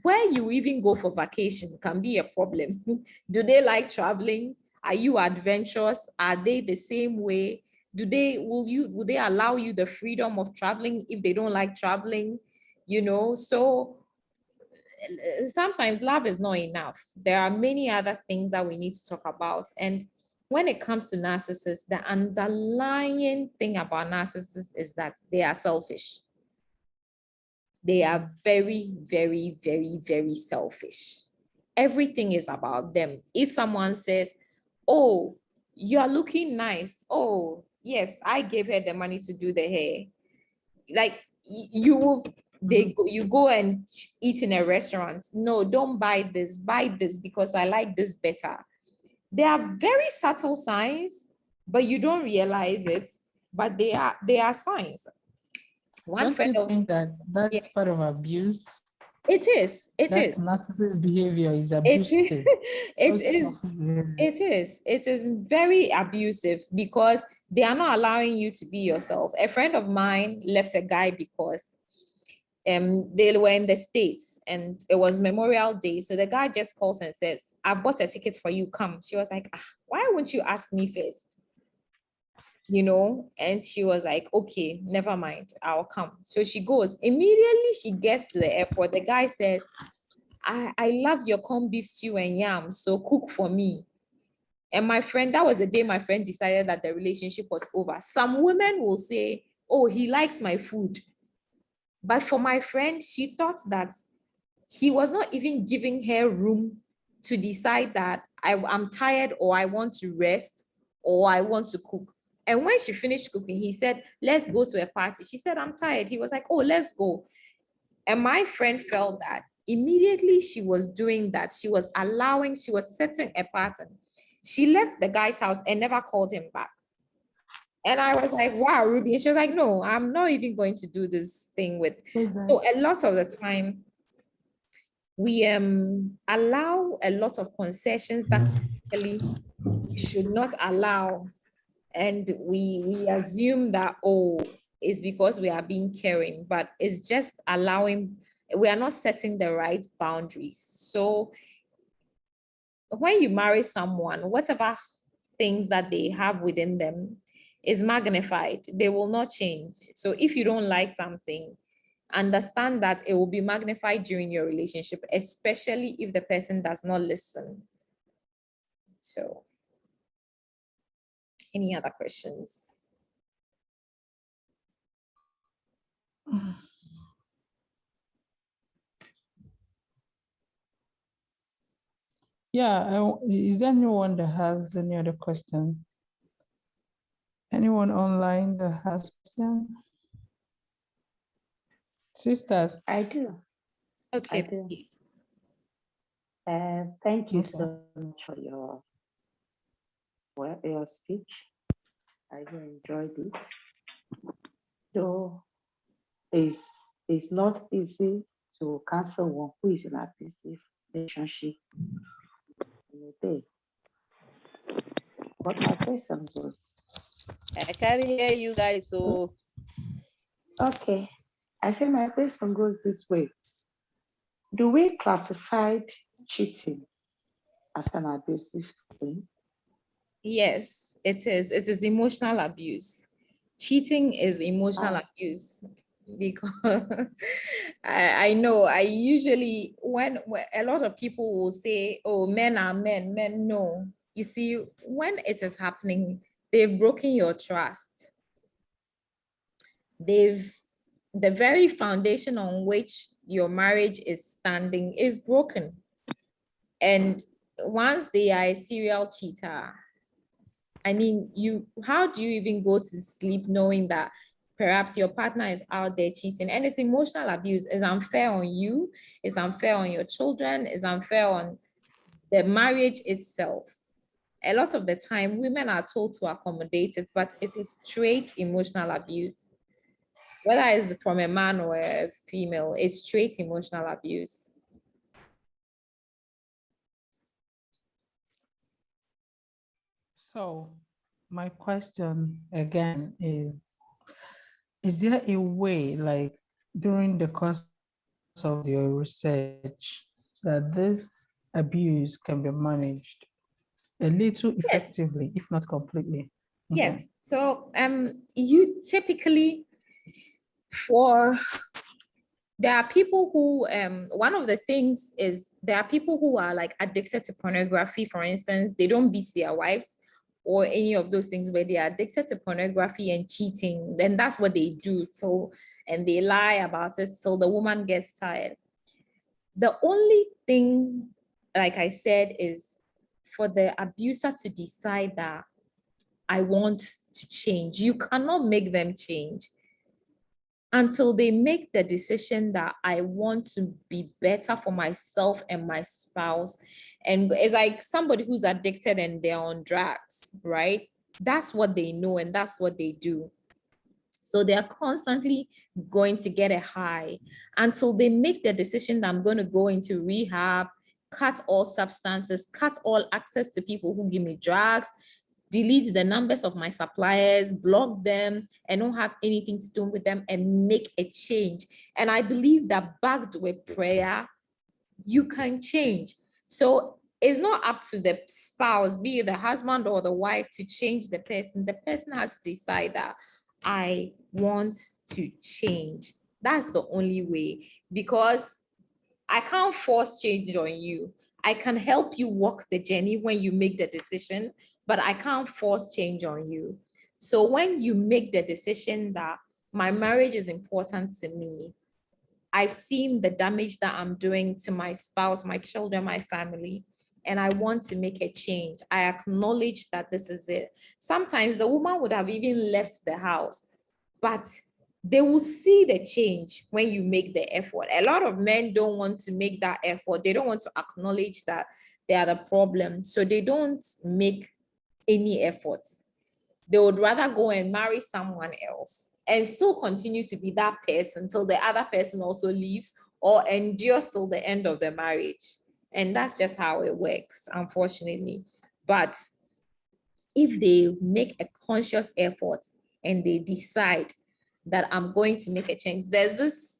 Speaker 1: where you even go for vacation can be a problem. Do they like traveling? Are you adventurous? Are they the same way? Will they allow you the freedom of traveling if they don't like traveling? So sometimes love is not enough. There are many other things that we need to talk about. And when it comes to narcissists, the underlying thing about narcissists is that they are selfish. They are very, very, very, very selfish. Everything is about them. If someone says, oh, you're looking nice. Oh, yes, I gave her the money to do the hair. Like you go and eat in a restaurant. No, don't buy this because I like this better. They are very subtle signs, but you don't realize it, but they are signs. One
Speaker 3: Don't
Speaker 1: friend
Speaker 3: you
Speaker 1: of
Speaker 3: think that
Speaker 1: Yeah.
Speaker 3: that's part of abuse?
Speaker 1: It is.
Speaker 3: That's narcissist behavior is
Speaker 1: It
Speaker 3: abusive.
Speaker 1: it
Speaker 3: Such
Speaker 1: is.
Speaker 3: selfish behavior.
Speaker 1: It is very abusive because they are not allowing you to be yourself. A friend of mine left a guy because they were in the States and it was Memorial Day. So the guy just calls and says, I bought a ticket for you, come. She was like, why won't you ask me first? And she was like, okay, never mind, I'll come. So she goes. Immediately she gets to the airport, the guy says, I love your corned beef stew and yam, so cook for me. And my friend, that was the day my friend decided that the relationship was over. Some women will say, oh, he likes my food. But for my friend, she thought that he was not even giving her room to decide that I'm tired or I want to rest or I want to cook. And when she finished cooking, he said, let's go to a party. She said, I'm tired. He was like, oh, let's go. And my friend felt that immediately she was doing that, she was setting a pattern. She left the guy's house and never called him back. And I was like, wow, Ruby. And she was like, no, I'm not even going to do this thing with. So a lot of the time, we allow a lot of concessions that typically we should not allow. And we assume that, oh, it's because we are being caring, but it's just we are not setting the right boundaries. So when you marry someone, whatever things that they have within them is magnified. They will not change. So if you don't like something, understand that it will be magnified during your relationship, especially if the person does not listen. So, any other questions?
Speaker 3: Yeah, is there anyone that has any other question? Anyone online that has question? Sisters.
Speaker 2: I do.
Speaker 1: Okay,
Speaker 2: I do.
Speaker 1: please.
Speaker 2: Thank you
Speaker 3: Okay.
Speaker 2: so much for your speech. I really enjoyed it. So it's not easy to counsel one who is in an abusive relationship in a day. But my question was,
Speaker 4: I can't hear you guys. So
Speaker 2: okay. I said my question goes this way. Do we classify cheating as an abusive thing?
Speaker 1: Yes, it is. It is emotional abuse. Cheating is emotional abuse because I know I usually when a lot of people will say, oh, men are men, men no. You see, when it is happening, they've broken your trust. The very foundation on which your marriage is standing is broken. And once they are a serial cheater, I mean, how do you even go to sleep knowing that perhaps your partner is out there cheating? And it's emotional abuse. It's unfair on you, it's unfair on your children, it's unfair on the marriage itself. A lot of the time, women are told to accommodate it, but it is straight emotional abuse. Whether it's from a man or a female, it's straight emotional abuse.
Speaker 3: So my question again is there a way, like during the course of your research that this abuse can be managed a little effectively, if not completely?
Speaker 1: Yes. So you typically, for there are people who one of the things is there are people who are like addicted to pornography, for instance. They don't beat their wives or any of those things, where they are addicted to pornography and cheating. Then that's what they do. So, and they lie about it so the woman gets tired. The only thing, like I said, is for the abuser to decide that I want to change. You cannot make them change until they make the decision that I want to be better for myself and my spouse. And it's like somebody who's addicted and they're on drugs, right? That's what they know and that's what they do. So they're constantly going to get a high until they make the decision that I'm going to go into rehab, cut all substances, cut all access to people who give me drugs, delete the numbers of my suppliers, block them, and don't have anything to do with them, and make a change. And I believe that backed with prayer, you can change. So it's not up to the spouse, be it the husband or the wife, to change the person. The person has to decide that I want to change. That's the only way, because I can't force change on you. I can help you walk the journey when you make the decision, but I can't force change on you. So when you make the decision that my marriage is important to me, I've seen the damage that I'm doing to my spouse, my children, my family, and I want to make a change. I acknowledge that this is it. Sometimes the woman would have even left the house, but they will see the change when you make the effort. A lot of men don't want to make that effort. They don't want to acknowledge that they are the problem. So they don't make any efforts. They would rather go and marry someone else and still continue to be that person until the other person also leaves, or endures till the end of the marriage. And that's just how it works, unfortunately. But if they make a conscious effort and they decide that I'm going to make a change. There's this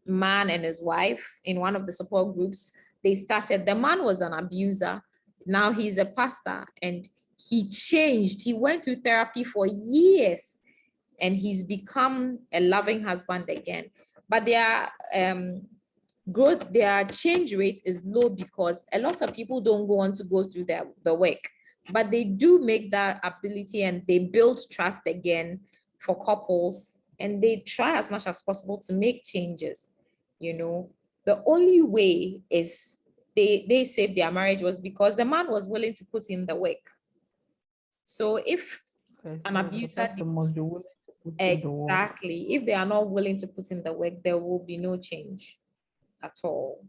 Speaker 1: man and his wife in one of the support groups. They started, the man was an abuser. Now he's a pastor and he changed. He went to therapy for years and he's become a loving husband again. But their growth, their change rate is low because a lot of people don't go on to go through the work. But they do make that ability and they build trust again for couples, and they try as much as possible to make changes. You know, the only way is they saved their marriage was because the man was willing to put in the work. So if
Speaker 3: Okay,
Speaker 1: an
Speaker 3: so the
Speaker 1: abuser,
Speaker 3: person must be willing to put in the work.
Speaker 1: exactly, if they are not willing to put in the work, there will be no change at all.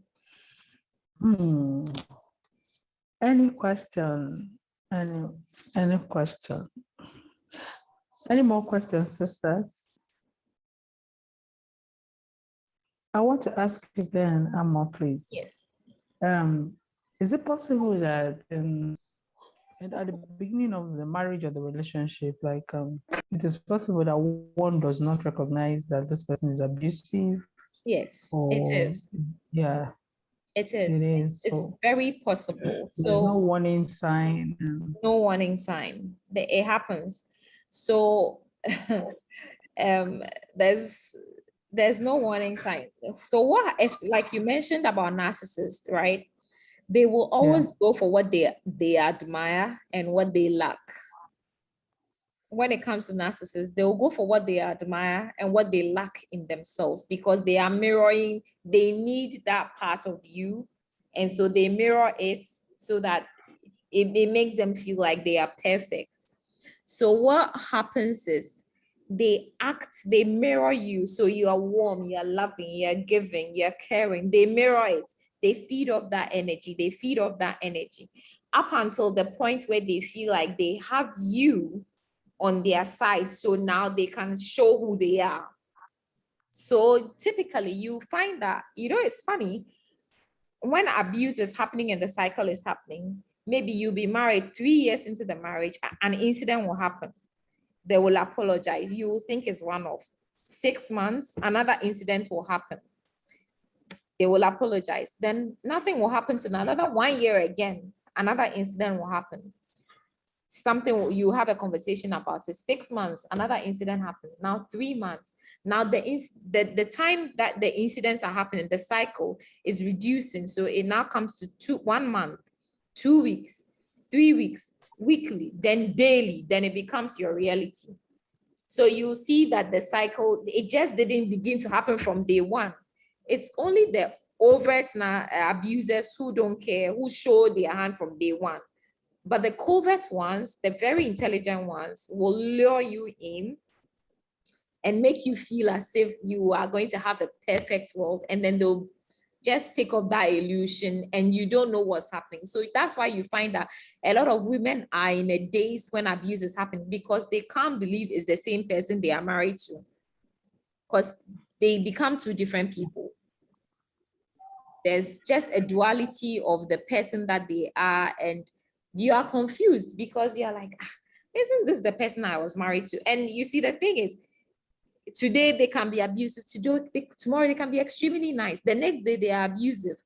Speaker 3: Any question? Any question? Any more questions, sisters? I want to ask again, Amma, please.
Speaker 1: Yes.
Speaker 3: Is it possible that at the beginning of the marriage or the relationship, like it is possible that one does not recognize that this person is abusive?
Speaker 1: Yes, it is.
Speaker 3: Yeah,
Speaker 1: It is.
Speaker 3: it is.
Speaker 1: It's
Speaker 3: So
Speaker 1: very possible.
Speaker 3: there's no
Speaker 1: So
Speaker 3: warning sign.
Speaker 1: no warning sign that it happens. So um there's no warning sign. So what is, like you mentioned about narcissists, right? They will always go for what they admire and what they lack. When it comes to narcissists, they will go for what they admire and what they lack in themselves, because they are mirroring, they need that part of you. And so they mirror it so that it makes them feel like they are perfect. So what happens is they mirror you. So you are warm, you are loving, you are giving, you are caring. They mirror it. They feed off that energy. They feed off that energy up until the point where they feel like they have you on their side. So now they can show who they are. So typically you find that, it's funny, when abuse is happening and the cycle is happening, maybe you'll be married 3 years into the marriage, an incident will happen. They will apologize. You will think it's one of 6 months, another incident will happen. they will apologize. Then nothing will happen to another 1 year again. Another incident will happen. Something you have a conversation about it. 6 months, another incident happens. Now 3 months. Now the time that the incidents are happening, the cycle is reducing. So it now comes to 1 month, 2 weeks, 3 weeks, weekly, then daily, then it becomes your reality. So you see that the cycle, it just didn't begin to happen from day one. It's only the overt abusers who don't care, who show their hand from day one. But the covert ones, the very intelligent ones, will lure you in and make you feel as if you are going to have a perfect world, and then they'll just take off that illusion and you don't know what's happening. So that's why you find that a lot of women are in a daze when abuse is happening, because they can't believe it's the same person they are married to, because they become two different people. There's just a duality of the person that they are, and you are confused because you're like, isn't this the person I was married to? And you see, the thing is, today they can be abusive, tomorrow they can be extremely nice, the next day they are abusive,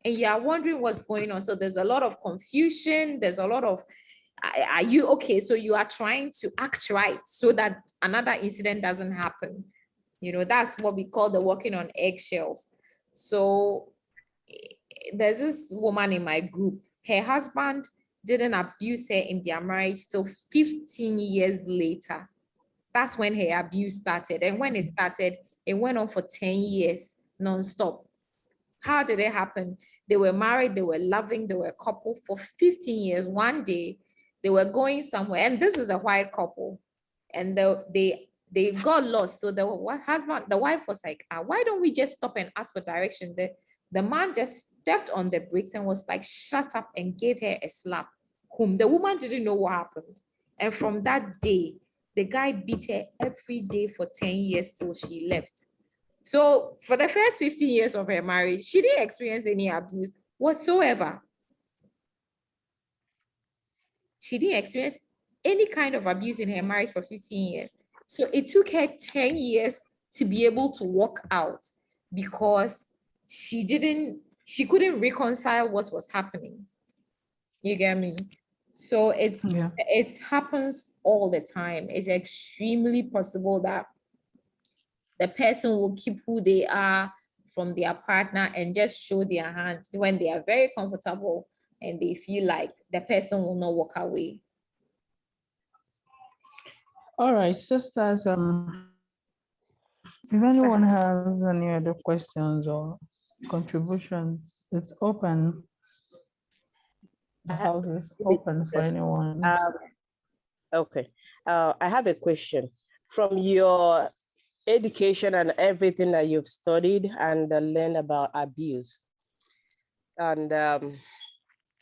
Speaker 1: and you are wondering what's going on. So there's a lot of confusion, there's a lot of, are you okay? So you are trying to act right so that another incident doesn't happen. You know, that's what we call the walking on eggshells. So there's this woman in my group, her husband didn't abuse her in their marriage till 15 years later. That's when her abuse started. And when it started, it went on for 10 years nonstop. How did it happen? They were married, they were loving, they were a couple for 15 years. One day, they were going somewhere, and this is a white couple, and they got lost. So the wife was like, why don't we just stop and ask for direction? The man just stepped on the brakes and was like, shut up, and gave her a slap. The woman didn't know what happened. And from that day, the guy beat her every day for 10 years till she left. So for the first 15 years of her marriage, she didn't experience any abuse whatsoever. She didn't experience any kind of abuse in her marriage for 15 years. So it took her 10 years to be able to walk out, because she couldn't reconcile what was happening. You get me? So it happens all the time. It's extremely possible that the person will keep who they are from their partner and just show their hand when they are very comfortable and they feel like the person will not walk away.
Speaker 3: All right, sisters, if anyone has any other questions or contributions, it's open. The house is open for anyone.
Speaker 4: Okay, I have a question. From your education and everything that you've studied and learned about abuse, and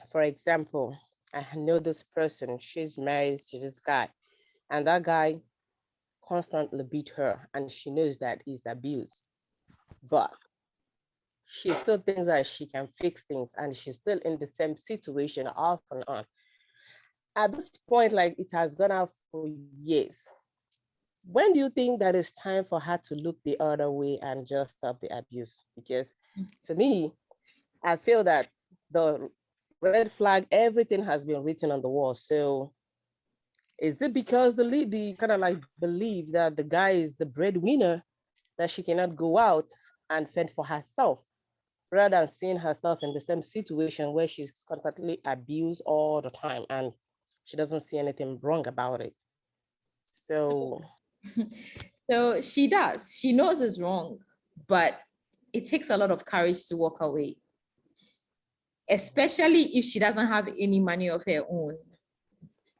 Speaker 4: for example, I know this person, she's married to this guy, and that guy constantly beat her, and she knows that he's abused, but she still thinks that she can fix things, and she's still in the same situation off and on. At this point, like, it has gone out for years. When do you think that it's time for her to look the other way and just stop the abuse? Because to me, I feel that the red flag, everything has been written on the wall. So is it because the lady kind of like believe that the guy is the breadwinner, that she cannot go out and fend for herself, rather than seeing herself in the same situation where she's constantly abused all the time and she doesn't see anything wrong about it? So
Speaker 1: she does. She knows it's wrong, but it takes a lot of courage to walk away, especially if she doesn't have any money of her own.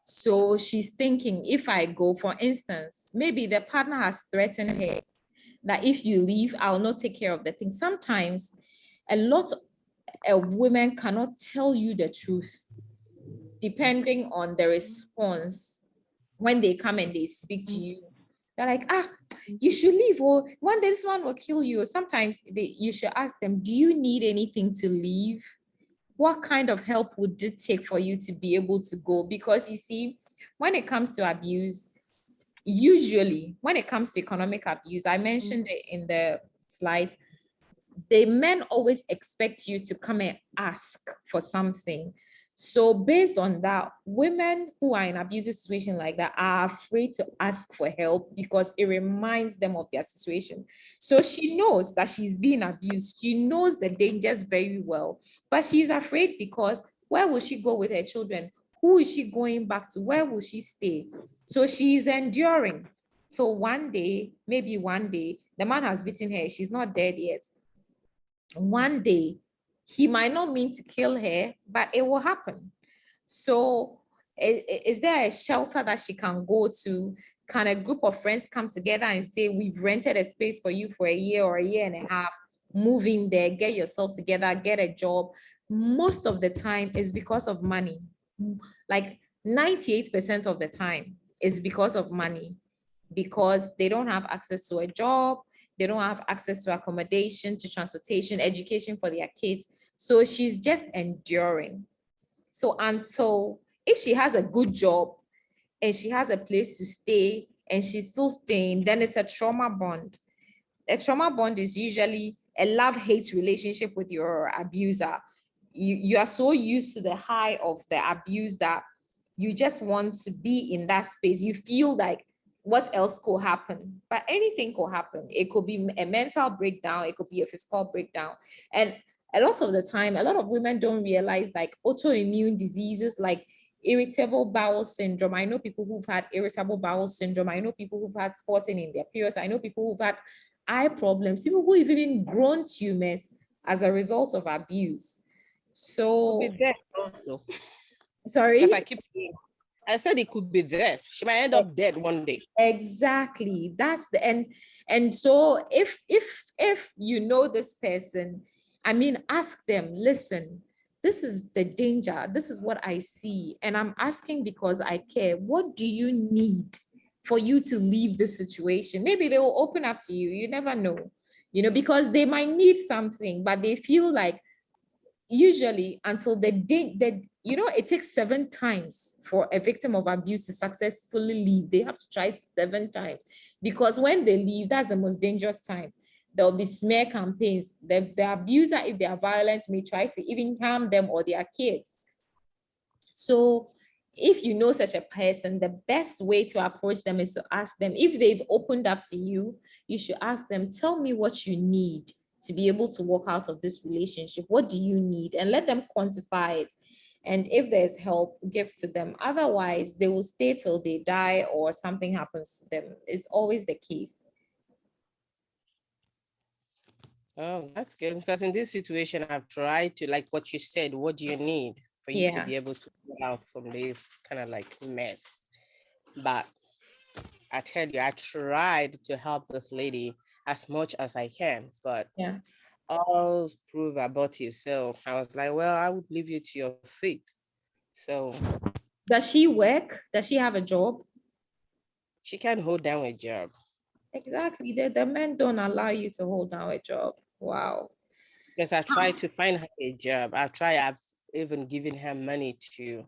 Speaker 1: So she's thinking, if I go, for instance, maybe the partner has threatened her that if you leave, I'll not take care of the thing. Sometimes a lot of women cannot tell you the truth, depending on the response. When they come and they speak to you, they're like, you should leave, or one day this one will kill you. Or sometimes you should ask them, do you need anything to leave? What kind of help would it take for you to be able to go? Because you see, when it comes to abuse, usually when it comes to economic abuse, I mentioned it in the slide, the men always expect you to come and ask for something. So based on that, women who are in abusive situation like that are afraid to ask for help because it reminds them of their situation. So she knows that she's being abused. She knows the dangers very well, but she's afraid because where will she go with her children? Who is she going back to? Where will she stay? So she's enduring. So one day, maybe one day, the man has beaten her. She's not dead yet. One day, he might not mean to kill her, but it will happen. So is there a shelter that she can go to? Can a group of friends come together and say, we've rented a space for you for a year or a year and a half, move in there, get yourself together, get a job? Most of the time is because of money. Like 98% of the time is because of money, because they don't have access to a job, they don't have access to accommodation, to transportation, education for their kids. So she's just enduring. So until, if she has a good job and she has a place to stay and she's still staying, then it's a trauma bond. A trauma bond is usually a love-hate relationship with your abuser. You are so used to the high of the abuse that you just want to be in that space. You feel like, what else could happen? But anything could happen. It could be a mental breakdown. It could be a physical breakdown. And a lot of the time, a lot of women don't realize like autoimmune diseases like irritable bowel syndrome. I know people who've had irritable bowel syndrome. I know people who've had spotting in their periods. I know people who've had eye problems, people who have even grown tumors as a result of abuse. So,
Speaker 4: Could be death also.
Speaker 1: sorry?
Speaker 4: Because I said it could be death. She might end up dead one day.
Speaker 1: Exactly. That's the end. And so if you know this person, I mean, ask them, listen, this is the danger. This is what I see. And I'm asking because I care. What do you need for you to leave this situation? Maybe they will open up to you. You never know, because they might need something, but they feel like usually until it takes 7 times for a victim of abuse to successfully leave. They have to try 7 times, because when they leave, that's the most dangerous time. There'll be smear campaigns. The abuser, if they are violent, may try to even harm them or their kids. So if you know such a person, the best way to approach them is to ask them. If they've opened up to you, you should ask them, tell me what you need to be able to walk out of this relationship. What do you need? And let them quantify it. And if there's help, give to them. Otherwise, they will stay till they die or something happens to them. It's always the case.
Speaker 4: Oh, that's good. Because in this situation, I've tried to, like what you said, what do you need for you to be able to get out from this kind of like mess? But I tell you, I tried to help this lady as much as I can, but all prove abortive. So I was like, well, I would leave you to your fate. So
Speaker 1: does she work? Does she have a job?
Speaker 4: She can't hold down a job.
Speaker 1: Exactly. The men don't allow you to hold down a job. Wow.
Speaker 4: Because I tried to find her a job. I've even given her money to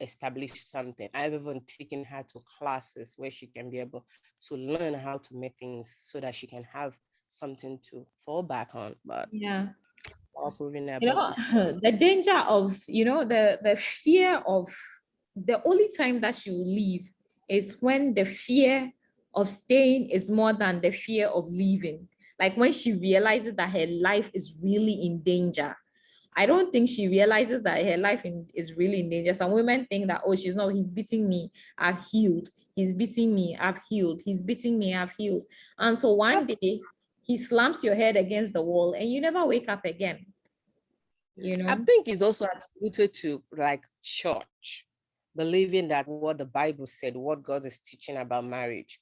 Speaker 4: establish something. I've even taken her to classes where she can be able to learn how to make things so that she can have something to fall back on. But all proving
Speaker 1: the danger of, the fear of, the only time that she will leave is when the fear of staying is more than the fear of leaving. Like when she realizes that her life is really in danger. I don't think she realizes that her life is really in danger. Some women think that, oh, he's beating me, I've healed. He's beating me, I've healed. He's beating me, I've healed. Until one day he slams your head against the wall and you never wake up again.
Speaker 4: I think it's also attributed to like church, believing that what the Bible said, what God is teaching about marriage.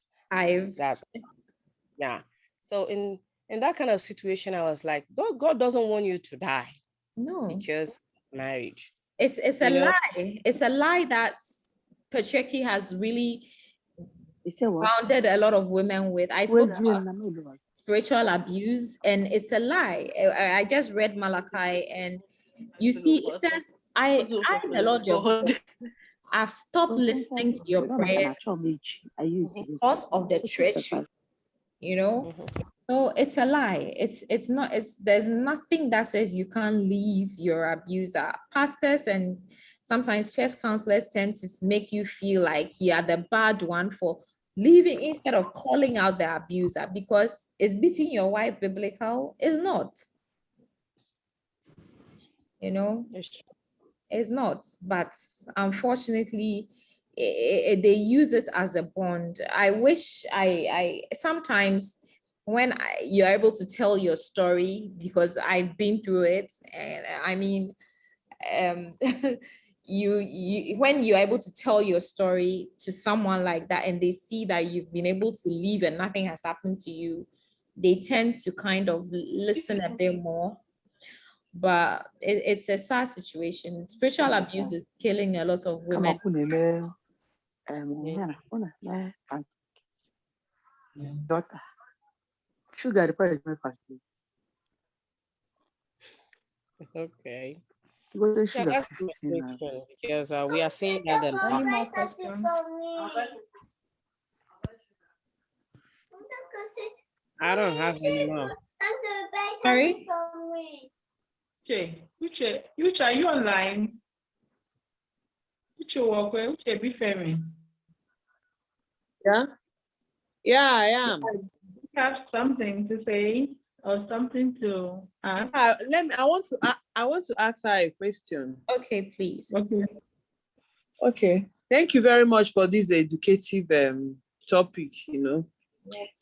Speaker 4: So in that kind of situation, I was like, God doesn't want you to die.
Speaker 1: No.
Speaker 4: Because marriage.
Speaker 1: It's a lie. It's a lie that patriarchy has really bounded a lot of women with. I spoke about spiritual abuse, and it's a lie. I just read Malachi, and you see, it says, I the Lord your God, I've stopped listening to your prayers because of the treachery. So it's a lie. It's not, there's nothing that says you can't leave your abuser. Pastors and sometimes church counselors tend to make you feel like you are the bad one for leaving instead of calling out the abuser, because is beating your wife biblical? It's not. You know, it's not. But unfortunately, they use it as a bond. I wish I sometimes when you're able to tell your story, because I've been through it, and I mean, you when you're able to tell your story to someone like that and they see that you've been able to leave and nothing has happened to you, they tend to kind of listen a bit more. But it's a sad situation. Spiritual abuse is killing a lot of
Speaker 2: Kama
Speaker 1: women.
Speaker 2: kunele,
Speaker 4: Yeah.
Speaker 2: daughter, sugar requires my party.
Speaker 4: Okay.
Speaker 2: Because the
Speaker 4: Yeah,
Speaker 2: sugar
Speaker 4: that's my
Speaker 2: 15 now.
Speaker 4: question, because we are seeing that a lot.
Speaker 1: Any more questions?
Speaker 4: I don't have any more.
Speaker 1: Sorry?
Speaker 3: Uche, are you online? Uche, Uche, be fair.
Speaker 5: Yeah, yeah, I am.
Speaker 3: You have something to say or something to ask?
Speaker 5: I want to ask her a question.
Speaker 1: Okay, please.
Speaker 3: Okay.
Speaker 5: Okay. Thank you very much for this educative topic, you know.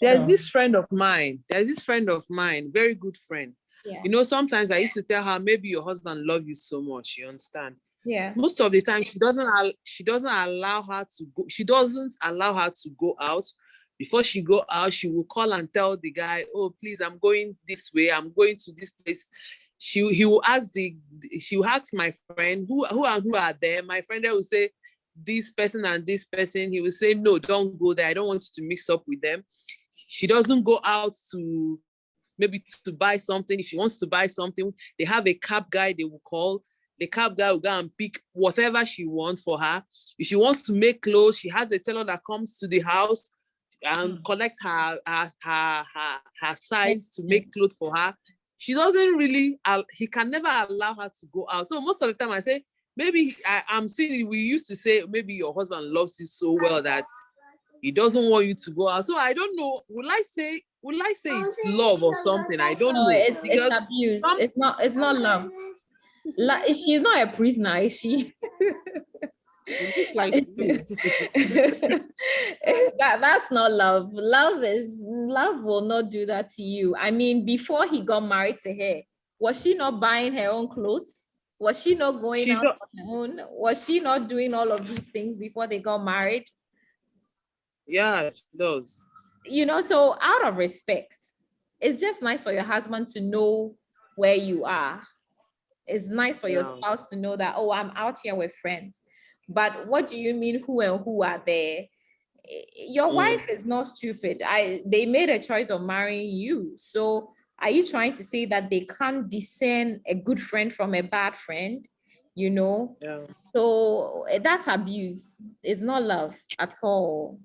Speaker 5: There's this friend of mine, very good friend.
Speaker 1: Yeah.
Speaker 5: You know, sometimes I used to tell her, maybe your husband loves you so much, you understand?
Speaker 1: Yeah.
Speaker 5: Most of the time, she doesn't allow her to go. She doesn't allow her to go out. Before she go out, she will call and tell the guy, "Oh, please, I'm going this way. I'm going to this place." She will ask my friend who are there. My friend there will say, "This person and this person." He will say, "No, don't go there. I don't want you to mix up with them." She doesn't go out to maybe to buy something. If she wants to buy something, they have a cab guy they will call. The cab guy will go and pick whatever she wants for her. If she wants to make clothes, she has a tailor that comes to the house and collects her size to make clothes for her. She doesn't really, he can never allow her to go out. So most of the time I say, maybe I'm seeing, we used to say, maybe your husband loves you so well that he doesn't want you to go out. So I don't know, will I say it's love or something? I don't
Speaker 1: No,
Speaker 5: know.
Speaker 1: it's abuse. It's not love. She's not a prisoner, is she?
Speaker 4: It looks like she is.
Speaker 1: That's not love. Love will not do that to you. I mean, before he got married to her, was she not buying her own clothes? Was she not going out on her own? Was she not doing all of these things before they got married?
Speaker 5: Yeah, she does.
Speaker 1: You know, so out of respect, it's just nice for your husband to know where you are. It's nice for your spouse to know that, oh, I'm out here with friends. But what do you mean who and who are there? Your wife is not stupid. They made a choice of marrying you. So are you trying to say that they can't discern a good friend from a bad friend? You know?
Speaker 5: Yeah.
Speaker 1: So that's abuse. It's not love at all.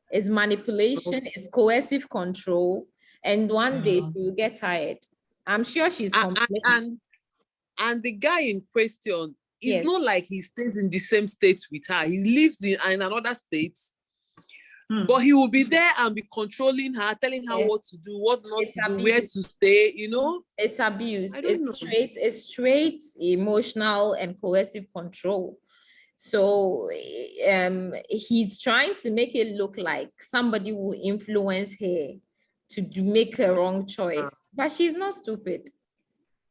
Speaker 1: It's manipulation, it's coercive control. And one day she will get tired. I'm sure she's complaining.
Speaker 5: And the guy in question, it's
Speaker 1: Yes.
Speaker 5: not like he stays in the same state with her. He lives in another state. But he will be there and be controlling her, telling her what to do, what not to do, where to stay, you know?
Speaker 1: It's abuse.
Speaker 5: I don't know.
Speaker 1: It's straight emotional and coercive control. So he's trying to make it look like somebody will influence her to make a wrong choice. But she's not stupid.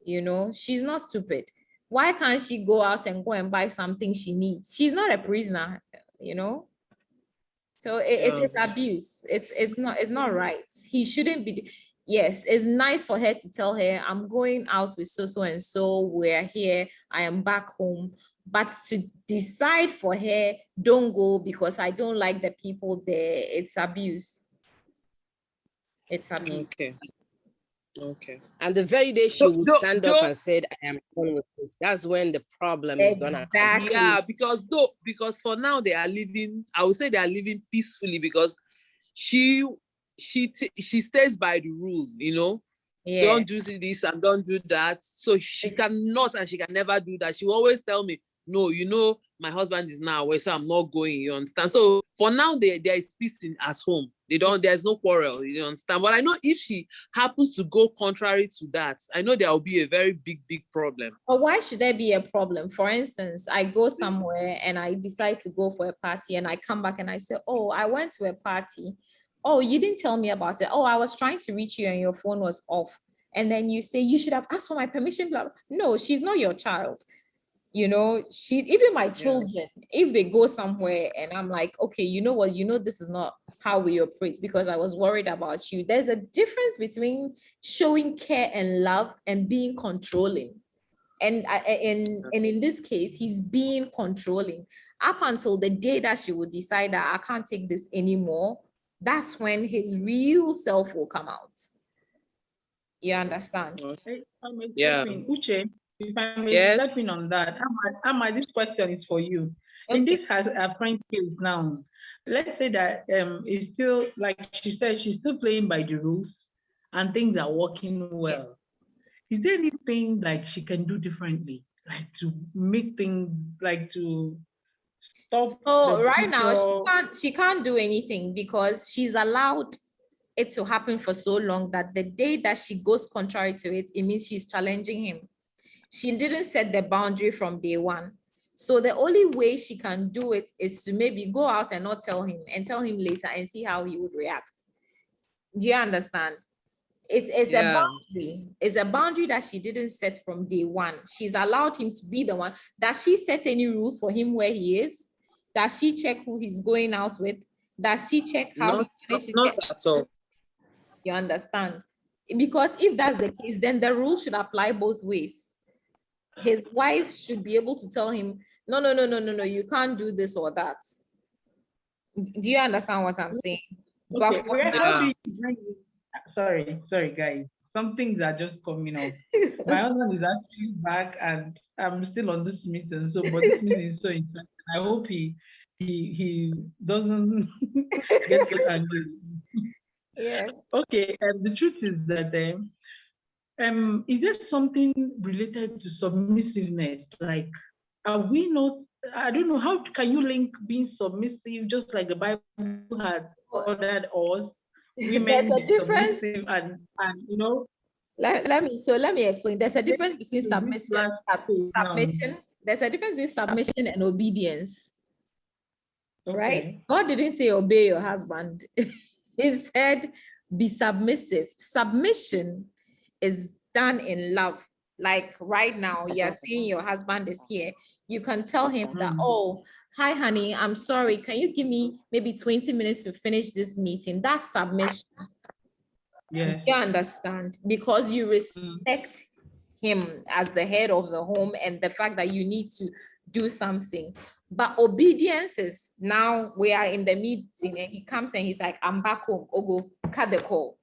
Speaker 1: You know, she's not stupid. Why can't she go out and go and buy something she needs? She's not a prisoner, you know? So it's abuse. It's not right. He shouldn't be. Yes, it's nice for her to tell her, I'm going out with so and so. We're here. I am back home. But to decide for her, don't go because I don't like the people there. It's abuse. It's abuse.
Speaker 5: Okay.
Speaker 4: And the very day she will stand up and said, I am done with this, that's when the problem is gonna come.
Speaker 5: Yeah, because for now they are living, I would say they are living peacefully, because she she stays by the rule, you know.
Speaker 1: Yeah.
Speaker 5: Don't do this and don't do that. So she cannot and she can never do that. She will always tell me, no, you know, my husband is now away, so I'm not going. You understand? So for now, there is peace at home. There's no quarrel. You understand? But I know if she happens to go contrary to that, I know there will be a very big problem.
Speaker 1: But why should there be a problem? For instance, I go somewhere and I decide to go for a party and I come back and I say, oh, I went to a party. Oh, you didn't tell me about it. Oh, I was trying to reach you and your phone was off. And then you say, you should have asked for my permission. Blah, blah. No, she's not your child. You know, even my children, if they go somewhere and I'm like, okay, you know what, this is not how we operate because I was worried about you. There's a difference between showing care and love and being controlling. And in this case, he's being controlling up until the day that she will decide that I can't take this anymore. That's when his real self will come out. You understand?
Speaker 5: Yeah.
Speaker 6: Uche, if I may
Speaker 5: Yes.
Speaker 6: step in on that, Amma, this question is for you.
Speaker 1: Okay.
Speaker 6: In this has a friend case now, let's say that it's still, like she said, she's still playing by the rules and things are working well. Is there anything like she can do differently, like to make things, like to stop?
Speaker 1: So right now she can't do anything because she's allowed it to happen for so long that the day that she goes contrary to it, it means she's challenging him. She didn't set the boundary from day one. So the only way she can do it is to maybe go out and not tell him and tell him later and see how he would react. Do you understand? It's a boundary. It's a boundary that she didn't set from day one. She's allowed him to be the one. Does she set any rules for him where he is? Does she check who he's going out with? Does she check how
Speaker 5: not at all.
Speaker 1: You understand? Because if that's the case, then the rule should apply both ways. His wife should be able to tell him, no, you can't do this or that. Do you understand what I'm saying?
Speaker 6: Okay.
Speaker 1: But
Speaker 6: sorry, guys. Some things are just coming up. My husband is actually back and I'm still on this meeting. So, but this meeting is so interesting. I hope he doesn't get so angry.
Speaker 1: Yes.
Speaker 6: Okay, the truth is that is there something related to submissiveness? Like, are we not, I don't know, how can you link being submissive, just like the Bible had ordered us, women
Speaker 1: There's a difference.
Speaker 6: And you know.
Speaker 1: Let me explain. There's a difference between submission. There's a difference between submission and obedience.
Speaker 6: Okay.
Speaker 1: Right? God didn't say obey your husband. He said be submissive. Submission is done in love. Like right now, you're saying your husband is here. You can tell him that, oh, hi, honey, I'm sorry. Can you give me maybe 20 minutes to finish this meeting? That's submission.
Speaker 6: Yes.
Speaker 1: You understand? Because you respect him as the head of the home and the fact that you need to do something. But obedience is now we are in the meeting and he comes and he's like, I'm back home. Ogo, cut the call.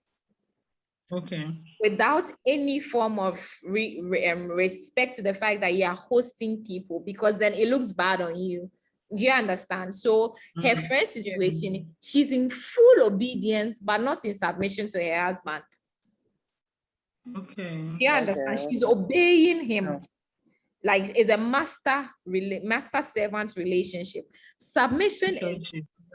Speaker 6: Okay.
Speaker 1: Without any form of respect to the fact that you are hosting people, because then it looks bad on you. Do you understand? So her friend's situation, she's in full obedience, but not in submission to her husband.
Speaker 6: Okay.
Speaker 1: Do you understand? She's obeying him. Like it's a master-servant relationship. Submission is,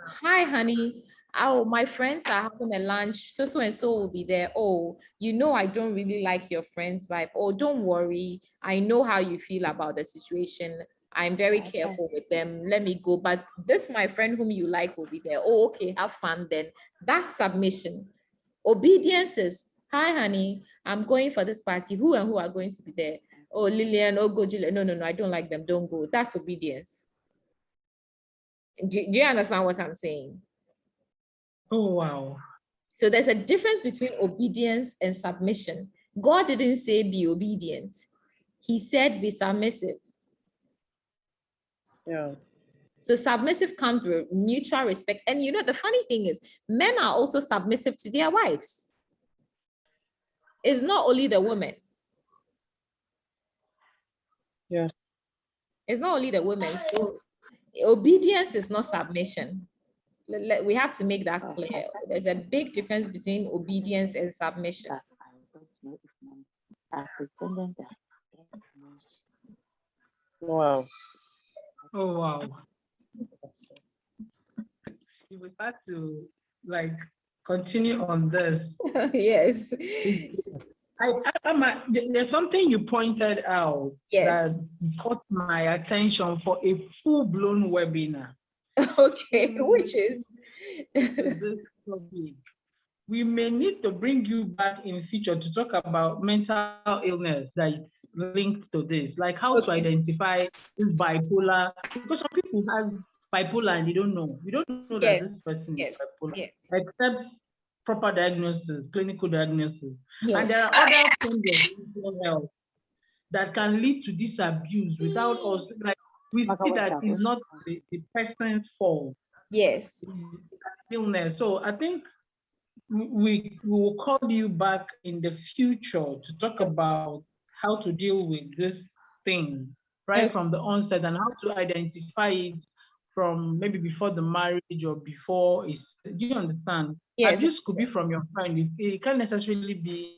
Speaker 1: hi, honey. Oh, my friends are having a lunch. So and so will be there. Oh, you know, I don't really like your friend's vibe. Oh, don't worry. I know how you feel about the situation. I'm very careful with them. Let me go. But this, my friend whom you like will be there. Oh, okay. Have fun then. That's submission. Obedience is, hi, honey. I'm going for this party. Who and who are going to be there? Oh, Lillian, oh, go, Julian. No, I don't like them. Don't go. That's obedience. Do you understand what I'm saying?
Speaker 6: Oh, wow.
Speaker 1: So there's a difference between obedience and submission. God didn't say be obedient. He said be submissive.
Speaker 4: Yeah.
Speaker 1: So submissive comes with mutual respect. And you know, the funny thing is, men are also submissive to their wives. It's not only the women.
Speaker 4: Yeah.
Speaker 1: It's not only the women. So obedience is not submission. we have to make that clear. There's a big difference between obedience and submission.
Speaker 2: That I don't know if mom are pretending that.
Speaker 4: Wow.
Speaker 6: Oh wow. You will start to like continue on this.
Speaker 1: Yes.
Speaker 6: There's something you pointed out
Speaker 1: Yes.
Speaker 6: that caught my attention for a full-blown webinar.
Speaker 1: Okay, which is
Speaker 6: This topic. We may need to bring you back in future to talk about mental illness that is linked to this, like how to identify this bipolar, because some people have bipolar and they don't know. We don't know that
Speaker 1: Yes,
Speaker 6: this person
Speaker 1: yes,
Speaker 6: is bipolar,
Speaker 1: yes.
Speaker 6: except proper diagnosis, clinical diagnosis.
Speaker 1: Yes.
Speaker 6: And there are other forms of mental health that can lead to this abuse without us, like we see that it's not the person's fault.
Speaker 1: Yes.
Speaker 6: Illness. So I think we will call you back in the future to talk about how to deal with this thing right from the onset and how to identify it from maybe before the marriage or before it's, do you understand?
Speaker 1: Yes.
Speaker 6: Abuse could be from your friend. It can't necessarily be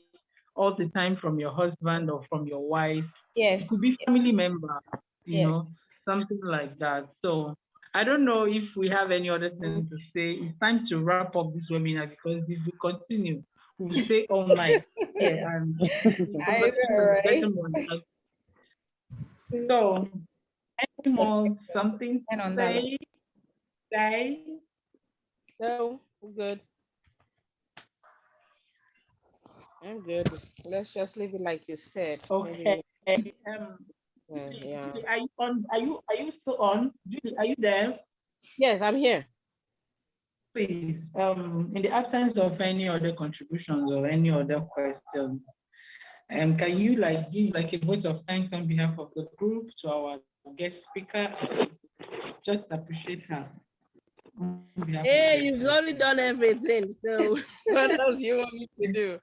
Speaker 6: all the time from your husband or from your wife.
Speaker 1: Yes.
Speaker 6: It could be family member, you know, something like that. So I don't know if we have any other thing to say. It's time to wrap up this webinar because if we continue, we'll stay all night. Yeah, and
Speaker 1: I know, right?
Speaker 6: So, any more something to say, guys?
Speaker 4: No, I'm good. I'm good. Let's just leave it like you said.
Speaker 6: Okay.
Speaker 4: Yeah.
Speaker 6: Are you on? Are you still on? Judy, are you there?
Speaker 4: Yes, I'm here.
Speaker 6: Please, in the absence of any other contributions or any other questions, can you like give like a vote of thanks on behalf of the group to our guest speaker? Just appreciate her.
Speaker 4: Hey, you've already done everything. So what else you want me to do?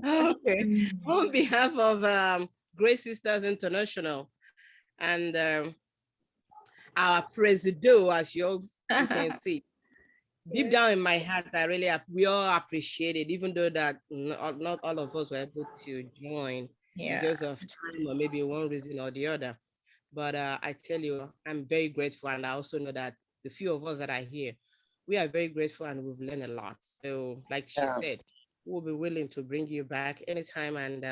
Speaker 4: Okay. On behalf of Great Sisters International and our presido, as you can see. Deep down in my heart, we all appreciate it, even though that not all of us were able to join because of time or maybe one reason or the other. But I tell you, I'm very grateful, and I also know that the few of us that are here, we are very grateful and we've learned a lot. So, like she said, we'll be willing to bring you back anytime, and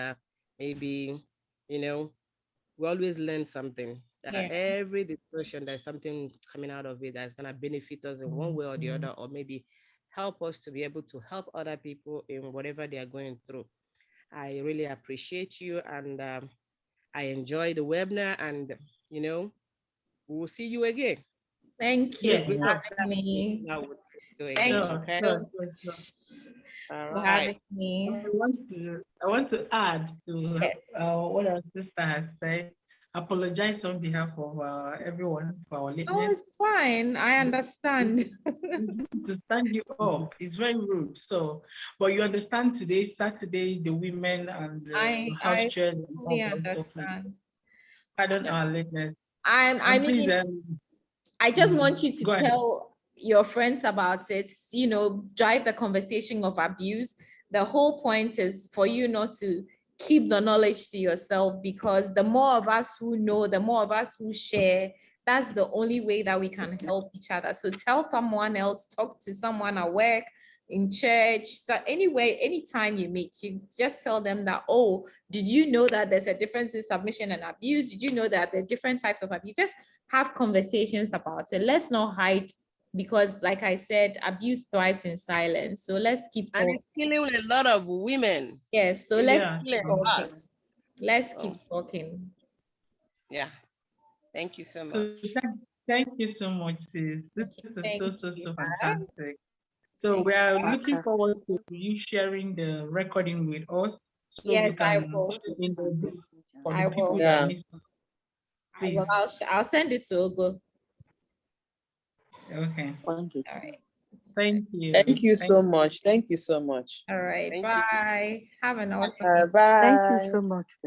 Speaker 4: maybe, you know, we always learn something. Every discussion, there's something coming out of it that's gonna benefit us in one way or the other, or maybe help us to be able to help other people in whatever they are going through. I really appreciate you, and I enjoy the webinar, and you know, we'll see you again.
Speaker 1: Thank you for having me.
Speaker 6: Thank you so much.
Speaker 4: All right.
Speaker 6: I want to add to what our sister has said. Apologize on behalf of everyone for our lateness.
Speaker 1: Oh, it's fine. I understand.
Speaker 6: To stand you up, it's very rude. So, but you understand today, Saturday, the women and the house chairs. I fully understand. Pardon our lateness.
Speaker 1: I just want you to tell your friends about it, you know, drive the conversation of abuse. The whole point is for you not to keep the knowledge to yourself, because the more of us who know, the more of us who share, that's the only way that we can help each other. So tell someone else, talk to someone at work, in church. So anyway, anytime you meet, you just tell them that, oh, did you know that there's a difference in submission and abuse? Did you know that there are different types of abuse? Just have conversations about it. Let's not hide, because like I said, abuse thrives in silence. So let's keep talking.
Speaker 4: And it's killing a lot of women.
Speaker 1: Yes, so let's keep talking. Let's keep talking.
Speaker 4: Yeah. Thank you so much.
Speaker 6: Thank you so much, sis. This is so fantastic. So we are looking forward to you sharing the recording with us. So
Speaker 1: yes, I will. I will.
Speaker 6: Yeah.
Speaker 1: I'll send it to Ogo.
Speaker 6: Okay.
Speaker 1: All right.
Speaker 6: Thank you.
Speaker 5: Thank you so much. Thank you so much.
Speaker 1: All right. Bye. Have an awesome
Speaker 2: day. Bye. Thank you so much.